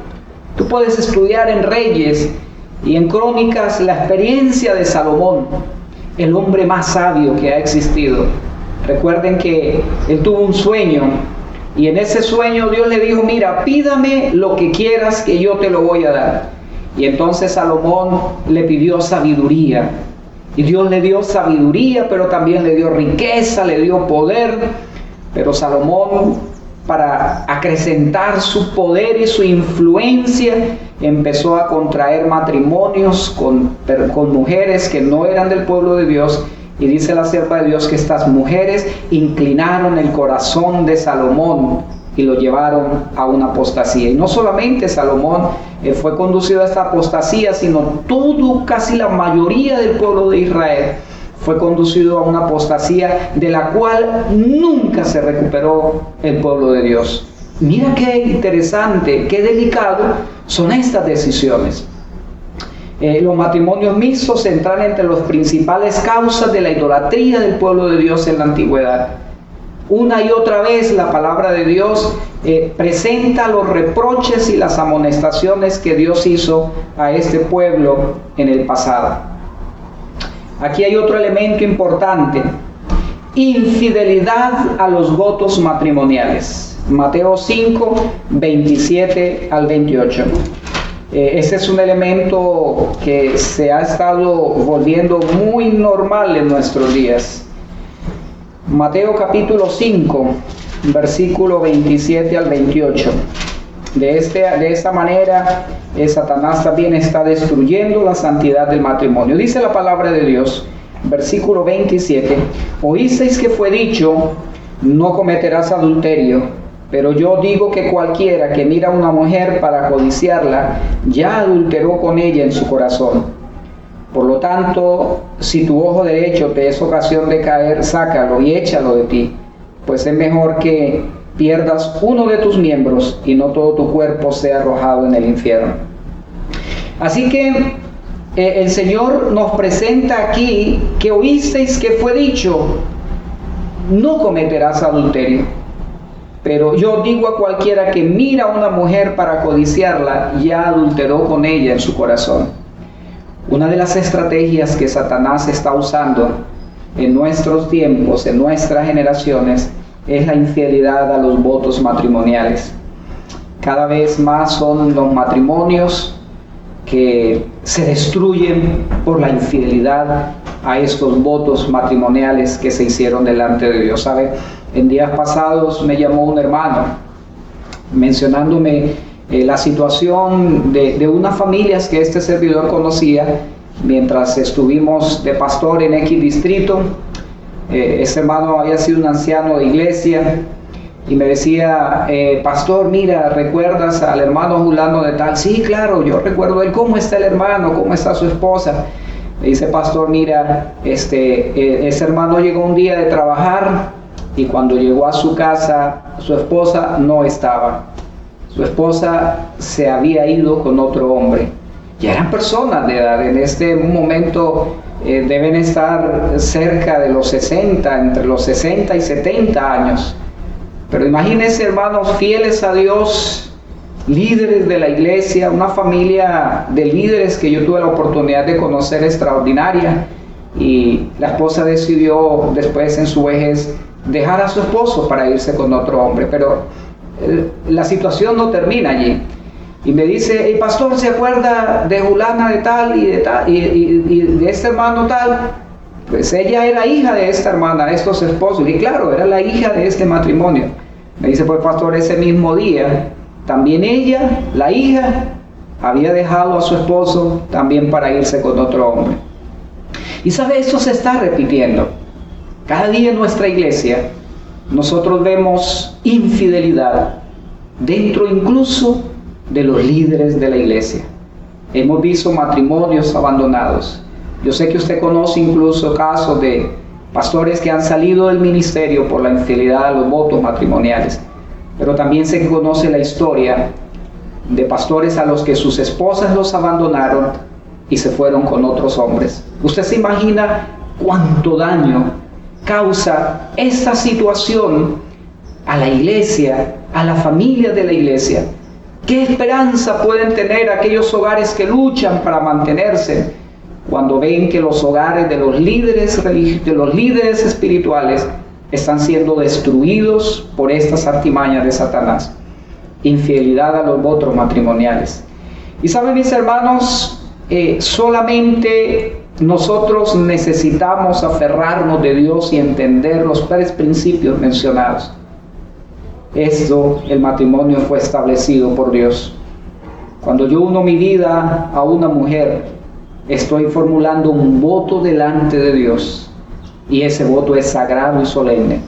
Tú puedes estudiar en Reyes y en Crónicas la experiencia de Salomón, el hombre más sabio que ha existido. Recuerden que él tuvo un sueño, y en ese sueño Dios le dijo: mira, pídame lo que quieras que yo te lo voy a dar. Y entonces Salomón le pidió sabiduría, y Dios le dio sabiduría, pero también le dio riqueza, le dio poder. Pero Salomón, para acrecentar su poder y su influencia, empezó a contraer matrimonios con mujeres que no eran del pueblo de Dios. Y dice la sierva de Dios que estas mujeres inclinaron el corazón de Salomón y lo llevaron a una apostasía. Y no solamente Salomón fue conducido a esta apostasía, sino casi la mayoría del pueblo de Israel fue conducido a una apostasía de la cual nunca se recuperó el pueblo de Dios. Mira qué interesante, qué delicado son estas decisiones. Los matrimonios mixtos entran entre las principales causas de la idolatría del pueblo de Dios en la antigüedad. Una y otra vez la palabra de Dios presenta los reproches y las amonestaciones que Dios hizo a este pueblo en el pasado. Aquí hay otro elemento importante: infidelidad a los votos matrimoniales. Mateo 5, 27 al 28. Ese es un elemento que se ha estado volviendo muy normal en nuestros días. Mateo capítulo 5, versículo 27 al 28. De esta manera, Satanás también está destruyendo la santidad del matrimonio. Dice la palabra de Dios, versículo 27: oísteis que fue dicho, no cometerás adulterio. Pero yo digo que cualquiera que mira a una mujer para codiciarla, ya adulteró con ella en su corazón. Por lo tanto, si tu ojo derecho te es ocasión de caer, sácalo y échalo de ti, pues es mejor que pierdas uno de tus miembros y no todo tu cuerpo sea arrojado en el infierno. Así que el Señor nos presenta aquí que oísteis que fue dicho, no cometerás adulterio. Pero yo digo a cualquiera que mira a una mujer para codiciarla, ya adulteró con ella en su corazón. Una de las estrategias que Satanás está usando en nuestros tiempos, en nuestras generaciones, es la infidelidad a los votos matrimoniales. Cada vez más son los matrimonios que se destruyen por la infidelidad a estos votos matrimoniales que se hicieron delante de Dios. ¿Sabe? En días pasados me llamó un hermano mencionándome la situación de unas familias que este servidor conocía mientras estuvimos de pastor en X distrito. Ese hermano había sido un anciano de iglesia y me decía, pastor, mira, ¿recuerdas al hermano fulano de tal? Sí, claro, yo recuerdo él. ¿Cómo está el hermano? ¿Cómo está su esposa? Me dice, pastor, mira, ese hermano llegó un día de trabajar y cuando llegó a su casa, su esposa no estaba. Su esposa se había ido con otro hombre. Ya eran personas de edad, en este momento deben estar cerca de los 60, entre los 60 y 70 años. Pero imagínense, hermanos, fieles a Dios, líderes de la iglesia, una familia de líderes que yo tuve la oportunidad de conocer extraordinaria, y la esposa decidió después en su vejez dejar a su esposo para irse con otro hombre, pero la situación no termina allí. Y me dice, hey pastor, ¿se acuerda de fulana de tal y de tal y de este hermano tal? Pues ella era hija de esta hermana, de estos esposos. Y claro, era la hija de este matrimonio. Me dice, pues pastor, ese mismo día, también ella, la hija, había dejado a su esposo también para irse con otro hombre. Y sabe, esto se está repitiendo. Cada día en nuestra iglesia, nosotros vemos infidelidad dentro incluso de los líderes de la iglesia. Hemos visto matrimonios abandonados. Yo sé que usted conoce incluso casos de pastores que han salido del ministerio por la infidelidad a los votos matrimoniales, pero también se conoce la historia de pastores a los que sus esposas los abandonaron y se fueron con otros hombres. Usted se imagina cuánto daño causa esta situación a la iglesia, a la familia de la iglesia. ¿Qué esperanza pueden tener aquellos hogares que luchan para mantenerse cuando ven que los hogares de los líderes espirituales están siendo destruidos por estas artimañas de Satanás? Infidelidad a los votos matrimoniales. Y saben, mis hermanos, solamente nosotros necesitamos aferrarnos de Dios y entender los tres principios mencionados. El matrimonio fue establecido por Dios. Cuando yo uno mi vida a una mujer, estoy formulando un voto delante de Dios, y ese voto es sagrado y solemne.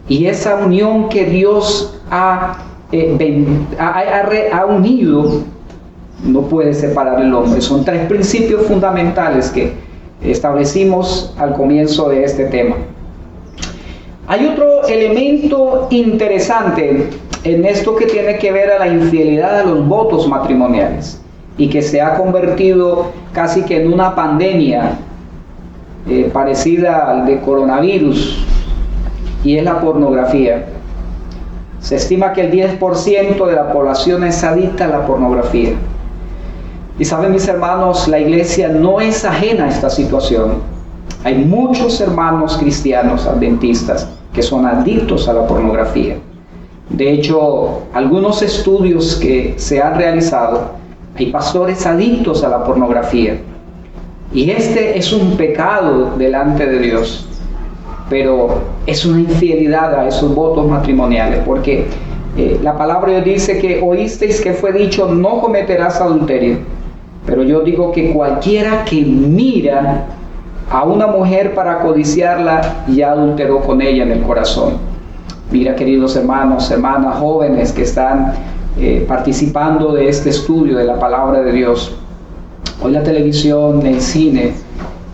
Y esa unión que Dios ha unido no puede separar el hombre. Son tres principios fundamentales que establecimos al comienzo de este tema. Hay otro elemento interesante en esto que tiene que ver a la infidelidad a los votos matrimoniales y que se ha convertido casi que en una pandemia parecida al de coronavirus, y es la pornografía. Se estima que el 10% de la población es adicta a la pornografía. Y saben, mis hermanos, la iglesia no es ajena a esta situación. Hay muchos hermanos cristianos adventistas que son adictos a la pornografía. De hecho, algunos estudios que se han realizado, hay pastores adictos a la pornografía. Y este es un pecado delante de Dios, pero es una infidelidad a esos votos matrimoniales, porque la palabra de Dios dice que oísteis que fue dicho, no cometerás adulterio. Pero yo digo que cualquiera que mira a una mujer para codiciarla, ya adulteró con ella en el corazón. Mira, queridos hermanos, hermanas, jóvenes que están participando de este estudio de la palabra de Dios. Hoy la televisión, el cine,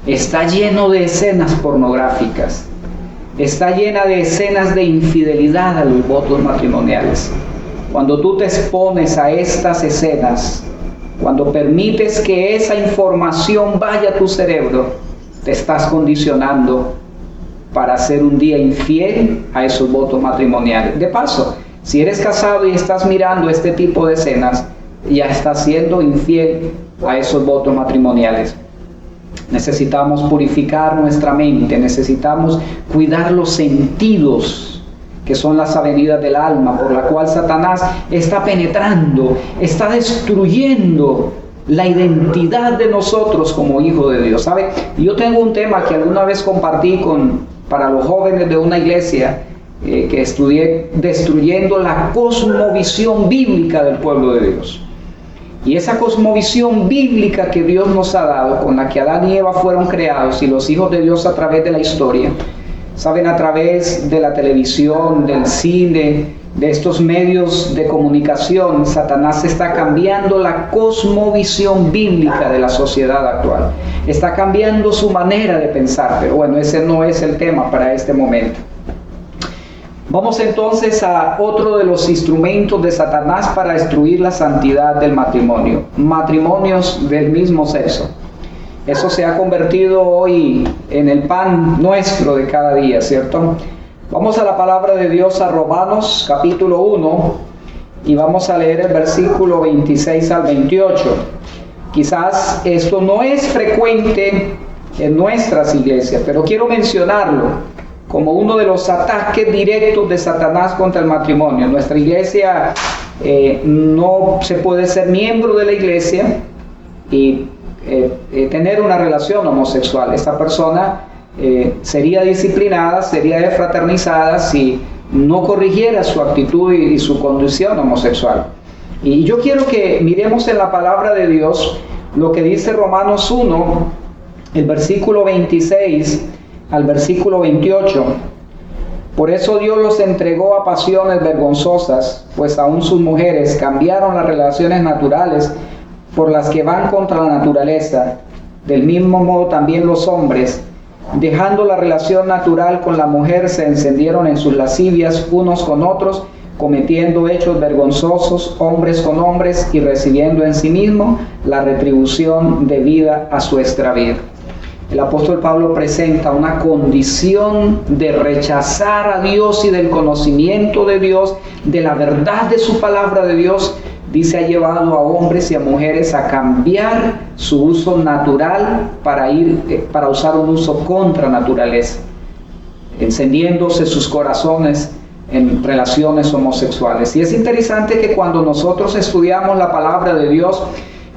está lleno de escenas pornográficas. Está llena de escenas de infidelidad a los votos matrimoniales. Cuando tú te expones a estas escenas, cuando permites que esa información vaya a tu cerebro, te estás condicionando para ser un día infiel a esos votos matrimoniales. De paso, si eres casado y estás mirando este tipo de escenas, ya estás siendo infiel a esos votos matrimoniales. Necesitamos purificar nuestra mente, necesitamos cuidar los sentidos, que son las avenidas del alma, por la cual Satanás está penetrando, está destruyendo la identidad de nosotros como hijos de Dios. ¿Sabe? Yo tengo un tema que alguna vez compartí para los jóvenes de una iglesia, que estudié destruyendo la cosmovisión bíblica del pueblo de Dios. Y esa cosmovisión bíblica que Dios nos ha dado, con la que Adán y Eva fueron creados y los hijos de Dios a través de la historia, saben, a través de la televisión, del cine, de estos medios de comunicación, Satanás está cambiando la cosmovisión bíblica de la sociedad actual. Está cambiando su manera de pensar, pero bueno, ese no es el tema para este momento. Vamos entonces a otro de los instrumentos de Satanás para destruir la santidad del matrimonio. Matrimonios del mismo sexo. Eso se ha convertido hoy en el pan nuestro de cada día, ¿cierto? Vamos a la palabra de Dios, a Romanos capítulo 1, y vamos a leer el versículo 26 al 28. Quizás esto no es frecuente en nuestras iglesias, pero quiero mencionarlo como uno de los ataques directos de Satanás contra el matrimonio. En nuestra iglesia no se puede ser miembro de la iglesia y tener una relación homosexual. Esta persona sería disciplinada, sería desfraternizada si no corrigiera su actitud y su condición homosexual. Y yo quiero que miremos en la palabra de Dios lo que dice Romanos 1, el versículo 26 al versículo 28. Por eso Dios los entregó a pasiones vergonzosas, pues aún sus mujeres cambiaron las relaciones naturales por las que van contra la naturaleza. Del mismo modo también los hombres, dejando la relación natural con la mujer, se encendieron en sus lascivias unos con otros, cometiendo hechos vergonzosos hombres con hombres y recibiendo en sí mismo la retribución debida a su extravío. El apóstol Pablo presenta una condición de rechazar a Dios y del conocimiento de Dios, de la verdad de su palabra de Dios. Dice, ha llevado a hombres y a mujeres a cambiar su uso natural para usar un uso contra naturaleza, encendiéndose sus corazones en relaciones homosexuales. Y es interesante que cuando nosotros estudiamos la palabra de Dios,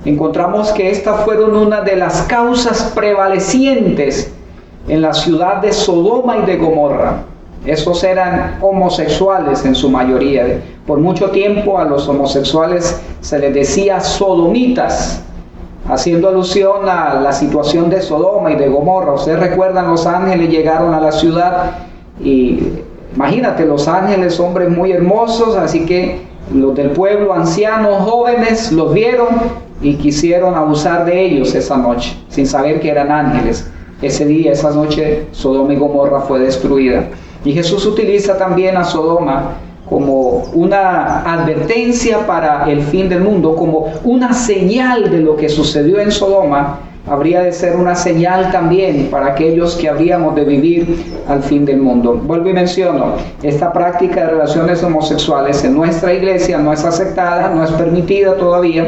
encontramos que estas fueron una de las causas prevalecientes en la ciudad de Sodoma y de Gomorra. Esos eran homosexuales en su mayoría. Por mucho tiempo a los homosexuales se les decía sodomitas, haciendo alusión a la situación de Sodoma y de Gomorra. Ustedes recuerdan, los ángeles llegaron a la ciudad y imagínate, los ángeles, hombres muy hermosos, así que los del pueblo, ancianos, jóvenes, los vieron y quisieron abusar de ellos esa noche, sin saber que eran ángeles. Ese día, esa noche, Sodoma y Gomorra fue destruida. Y Jesús utiliza también a Sodoma como una advertencia para el fin del mundo, como una señal de lo que sucedió en Sodoma. Habría de ser una señal también para aquellos que habríamos de vivir al fin del mundo. Vuelvo y menciono, esta práctica de relaciones homosexuales en nuestra iglesia no es aceptada, no es permitida todavía.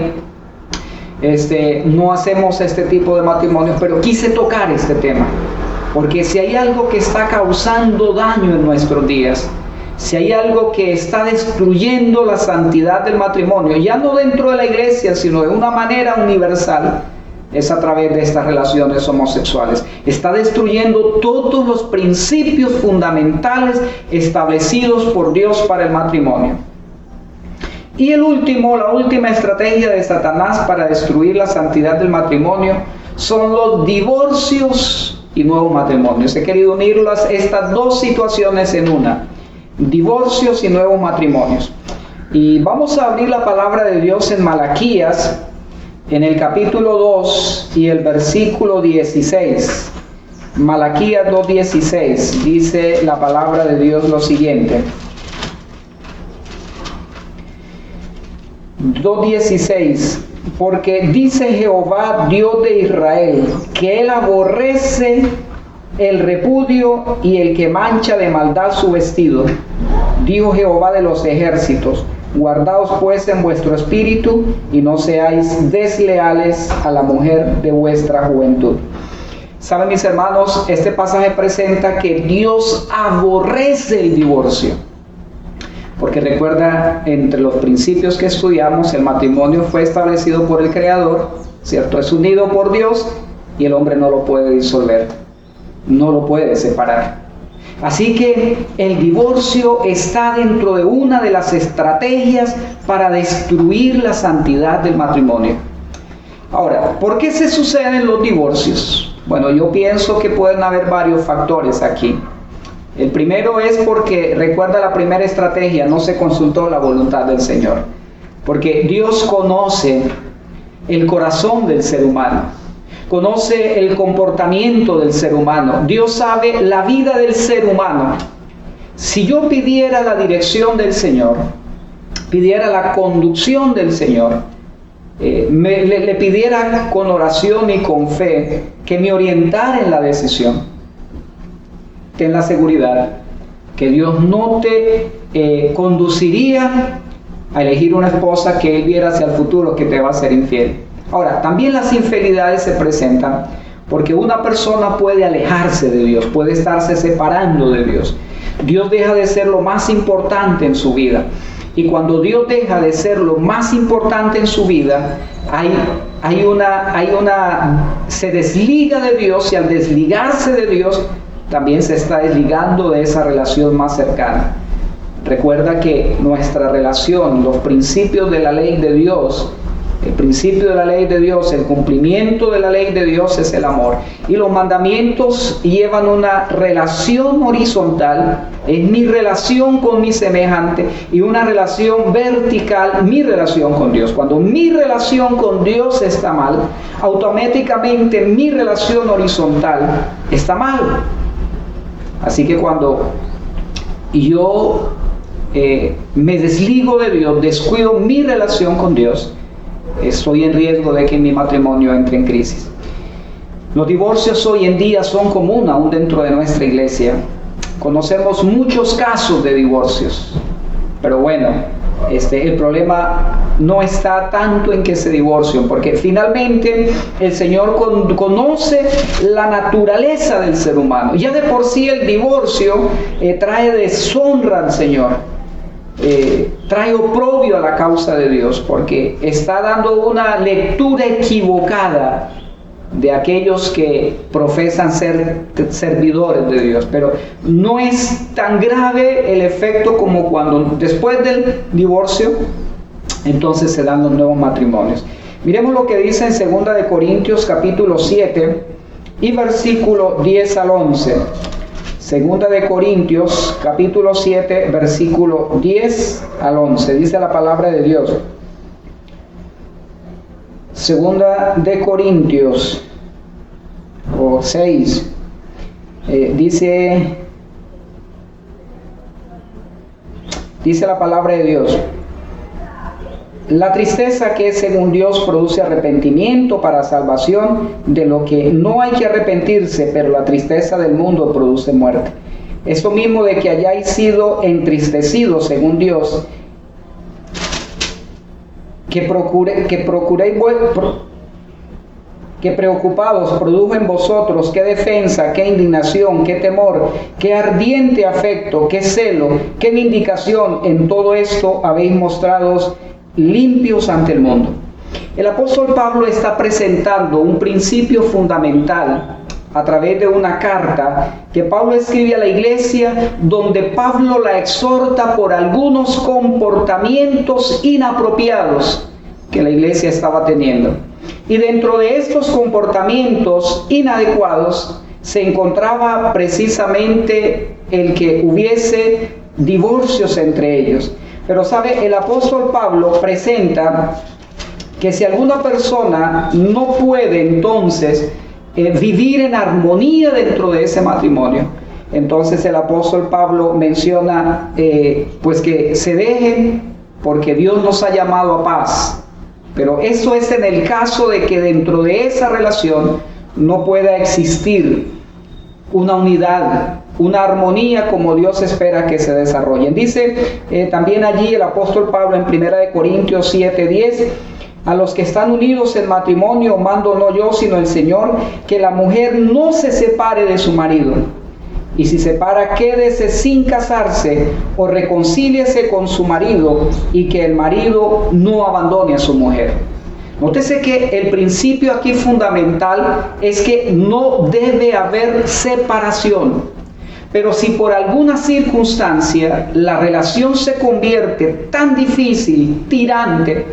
No hacemos este tipo de matrimonios, pero quise tocar este tema, porque si hay algo que está causando daño en nuestros días, si hay algo que está destruyendo la santidad del matrimonio, ya no dentro de la iglesia, sino de una manera universal, es a través de estas relaciones homosexuales. Está destruyendo todos los principios fundamentales establecidos por Dios para el matrimonio. Y la última estrategia de Satanás para destruir la santidad del matrimonio son los divorcios y nuevos matrimonios. He querido unir estas dos situaciones en una: divorcios y nuevos matrimonios. Y vamos a abrir la palabra de Dios en Malaquías, en el capítulo 2 y el versículo 16. Malaquías 2:16, dice la palabra de Dios lo siguiente. 2:16, porque dice Jehová, Dios de Israel, que Él aborrece el repudio y el que mancha de maldad su vestido. Dijo Jehová de los ejércitos, guardaos pues en vuestro espíritu y no seáis desleales a la mujer de vuestra juventud. Saben, mis hermanos, este pasaje presenta que Dios aborrece el divorcio. Porque recuerda, entre los principios que estudiamos, el matrimonio fue establecido por el Creador, ¿cierto? Es unido por Dios y el hombre no lo puede disolver, no lo puede separar. Así que el divorcio está dentro de una de las estrategias para destruir la santidad del matrimonio. Ahora, ¿por qué se suceden los divorcios? Bueno, yo pienso que pueden haber varios factores aquí. El primero es porque, recuerda la primera estrategia, no se consultó la voluntad del Señor. Porque Dios conoce el corazón del ser humano, conoce el comportamiento del ser humano. Dios sabe la vida del ser humano. Si yo pidiera la dirección del Señor, pidiera la conducción del Señor, le pidiera con oración y con fe que me orientara en la decisión, ten la seguridad que Dios no te conduciría a elegir una esposa que Él viera hacia el futuro que te va a ser infiel. Ahora, también las infidelidades se presentan porque una persona puede alejarse de Dios, puede estarse separando de Dios. Dios deja de ser lo más importante en su vida. Y cuando Dios deja de ser lo más importante en su vida, se desliga de Dios, y al desligarse de Dios, también se está desligando de esa relación más cercana. Recuerda que nuestra relación, los principios de la ley de Dios, el principio de la ley de Dios, el cumplimiento de la ley de Dios es el amor. Y los mandamientos llevan una relación horizontal, es mi relación con mi semejante, y una relación vertical, mi relación con Dios. Cuando mi relación con Dios está mal, automáticamente mi relación horizontal está mal. Así que cuando yo me desligo de Dios, descuido mi relación con Dios, estoy en riesgo de que mi matrimonio entre en crisis. Los divorcios hoy en día son comunes aún dentro de nuestra iglesia. Conocemos muchos casos de divorcios, pero bueno, el problema no está tanto en que se divorcien, porque finalmente el Señor conoce la naturaleza del ser humano. Ya de por sí el divorcio trae deshonra al Señor. Trae oprobio a la causa de Dios, porque está dando una lectura equivocada de aquellos que profesan ser servidores de Dios. Pero no es tan grave el efecto como cuando después del divorcio entonces se dan los nuevos matrimonios. Miremos lo que dice en 2 de Corintios capítulo 7 y versículo 10 al 11. Segunda de Corintios, capítulo 7, versículo 10 al 11. Dice la palabra de Dios. Segunda de Corintios, 6, dice la palabra de Dios. La tristeza que es según Dios produce arrepentimiento para salvación, de lo que no hay que arrepentirse, pero la tristeza del mundo produce muerte. Esto mismo de que hayáis sido entristecidos según Dios, que preocupados produjo en vosotros qué defensa, qué indignación, qué temor, qué ardiente afecto, qué celo, qué vindicación. En todo esto habéis mostrados limpios ante el mundo. El apóstol Pablo está presentando un principio fundamental a través de una carta que Pablo escribe a la iglesia, donde Pablo la exhorta por algunos comportamientos inapropiados que la iglesia estaba teniendo. Y dentro de estos comportamientos inadecuados se encontraba precisamente el que hubiese divorcios entre ellos. Pero sabe, el apóstol Pablo presenta que si alguna persona no puede entonces vivir en armonía dentro de ese matrimonio, entonces el apóstol Pablo menciona pues que se dejen, porque Dios nos ha llamado a paz. Pero eso es en el caso de que dentro de esa relación no pueda existir una unidad, una armonía como Dios espera que se desarrollen. Dice también allí el apóstol Pablo en 1 de Corintios 7:10, a los que están unidos en matrimonio mando no yo sino el Señor, que la mujer no se separe de su marido, y si se separa, quédese sin casarse o reconcíliese con su marido, y que el marido no abandone a su mujer. Nótese que el principio aquí fundamental es que no debe haber separación. Pero si por alguna circunstancia la relación se convierte tan difícil, tirante,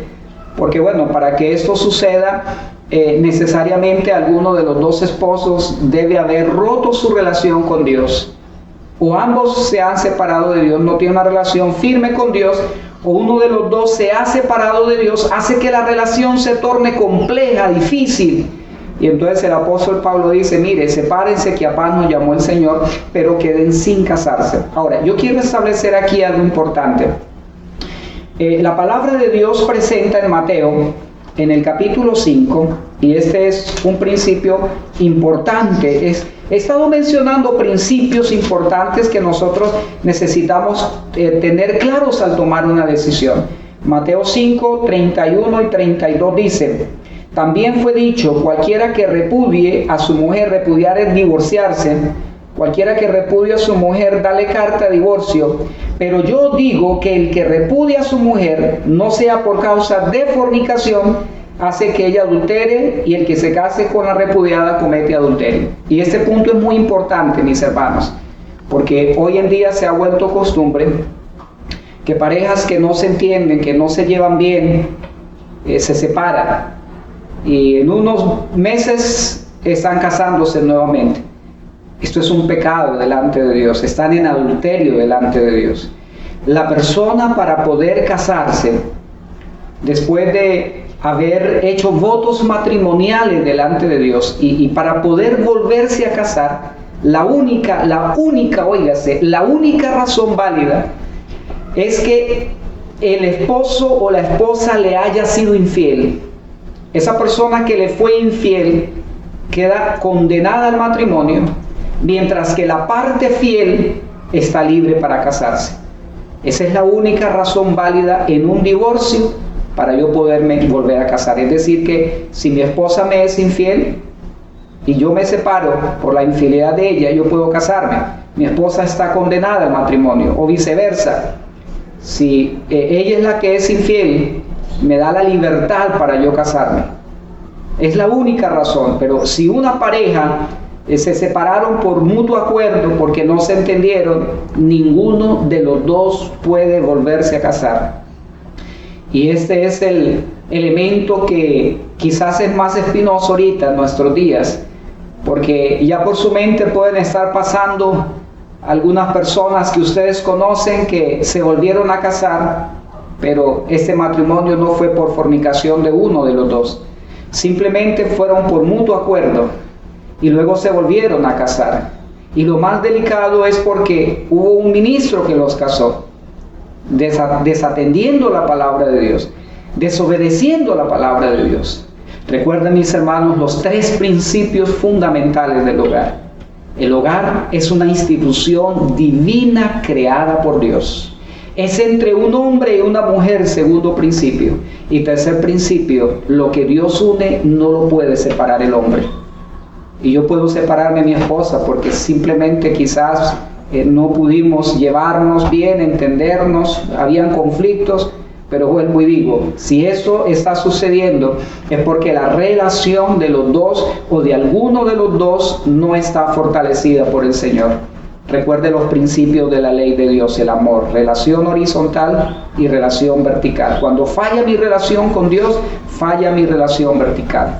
porque bueno, para que esto suceda, necesariamente alguno de los dos esposos debe haber roto su relación con Dios, o ambos se han separado de Dios, no tienen una relación firme con Dios, o uno de los dos se ha separado de Dios, hace que la relación se torne compleja, difícil. Y entonces el apóstol Pablo dice, mire, sepárense que a paz nos llamó el Señor, pero queden sin casarse. Ahora, yo quiero establecer aquí algo importante. La palabra de Dios presenta en Mateo, en el capítulo 5, y este es un principio importante. He estado mencionando principios importantes que nosotros necesitamos tener claros al tomar una decisión. Mateo 5, 31 y 32 dice, también fue dicho, cualquiera que repudie a su mujer, repudiar es divorciarse, cualquiera que repudie a su mujer, dale carta de divorcio, pero yo digo que el que repudia a su mujer, no sea por causa de fornicación, hace que ella adultere, y el que se case con la repudiada comete adulterio. Y este punto es muy importante, mis hermanos, porque hoy en día se ha vuelto costumbre que parejas que no se entienden, que no se llevan bien, se separan, y en unos meses están casándose nuevamente. Esto es un pecado delante de Dios, están en adulterio delante de Dios. La persona, para poder casarse, después de haber hecho votos matrimoniales delante de Dios, y para poder volverse a casar, la única razón válida es que el esposo o la esposa le haya sido infiel. Esa persona que le fue infiel queda condenada al matrimonio, mientras que la parte fiel está libre para casarse. Esa es la única razón válida en un divorcio para yo poderme volver a casar. Es decir, que si mi esposa me es infiel y yo me separo por la infidelidad de ella, yo puedo casarme. Mi esposa está condenada al matrimonio, o viceversa. Si ella es la que es infiel, me da la libertad para yo casarme. Es la única razón. Pero si una pareja se separaron por mutuo acuerdo, porque no se entendieron, ninguno de los dos puede volverse a casar. Y este es el elemento que quizás es más espinoso ahorita en nuestros días, porque ya por su mente pueden estar pasando algunas personas que ustedes conocen que se volvieron a casar, pero este matrimonio no fue por fornicación de uno de los dos, simplemente fueron por mutuo acuerdo y luego se volvieron a casar. Y lo más delicado es porque hubo un ministro que los casó, desatendiendo la palabra de Dios, desobedeciendo la palabra de Dios. Recuerden, mis hermanos, los tres principios fundamentales del hogar. El hogar es una institución divina creada por Dios. Es entre un hombre y una mujer, segundo principio. Y tercer principio, lo que Dios une no lo puede separar el hombre. Y yo puedo separarme de mi esposa porque simplemente quizás no pudimos llevarnos bien, entendernos, habían conflictos, pero vuelvo y digo, si eso está sucediendo es porque la relación de los dos o de alguno de los dos no está fortalecida por el Señor. Recuerde los principios de la ley de Dios, el amor, relación horizontal y relación vertical. Cuando falla mi relación con Dios, falla mi relación vertical.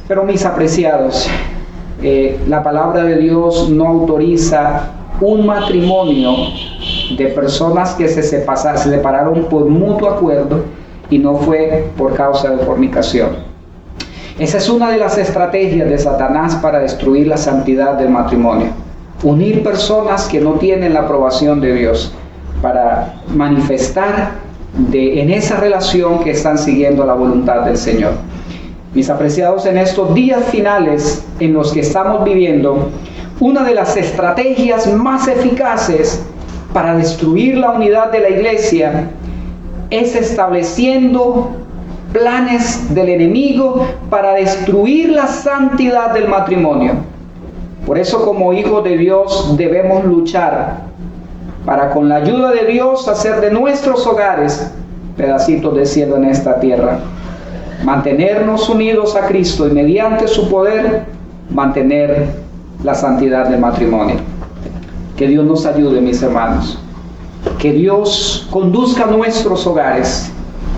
Pero mis apreciados, la palabra de Dios no autoriza un matrimonio de personas que se separaron por mutuo acuerdo y no fue por causa de fornicación. Esa es una de las estrategias de Satanás para destruir la santidad del matrimonio. Unir personas que no tienen la aprobación de Dios para manifestar en esa relación que están siguiendo la voluntad del Señor. Mis apreciados, en estos días finales en los que estamos viviendo, una de las estrategias más eficaces para destruir la unidad de la iglesia es estableciendo planes del enemigo para destruir la santidad del matrimonio. Por eso, como hijos de Dios, debemos luchar para, con la ayuda de Dios, hacer de nuestros hogares pedacitos de cielo en esta tierra. Mantenernos unidos a Cristo y mediante su poder mantener la santidad del matrimonio. Que Dios nos ayude, mis hermanos. Que Dios conduzca nuestros hogares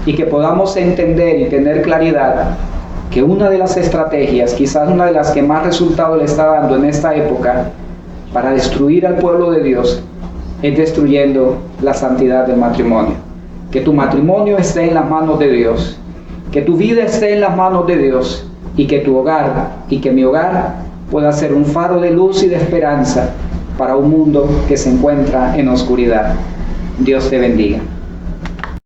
y que podamos entender y tener claridad que una de las estrategias, quizás una de las que más resultado le está dando en esta época para destruir al pueblo de Dios, es destruyendo la santidad del matrimonio. Que tu matrimonio esté en las manos de Dios, que tu vida esté en las manos de Dios, y que tu hogar y que mi hogar pueda ser un faro de luz y de esperanza para un mundo que se encuentra en oscuridad. Dios te bendiga.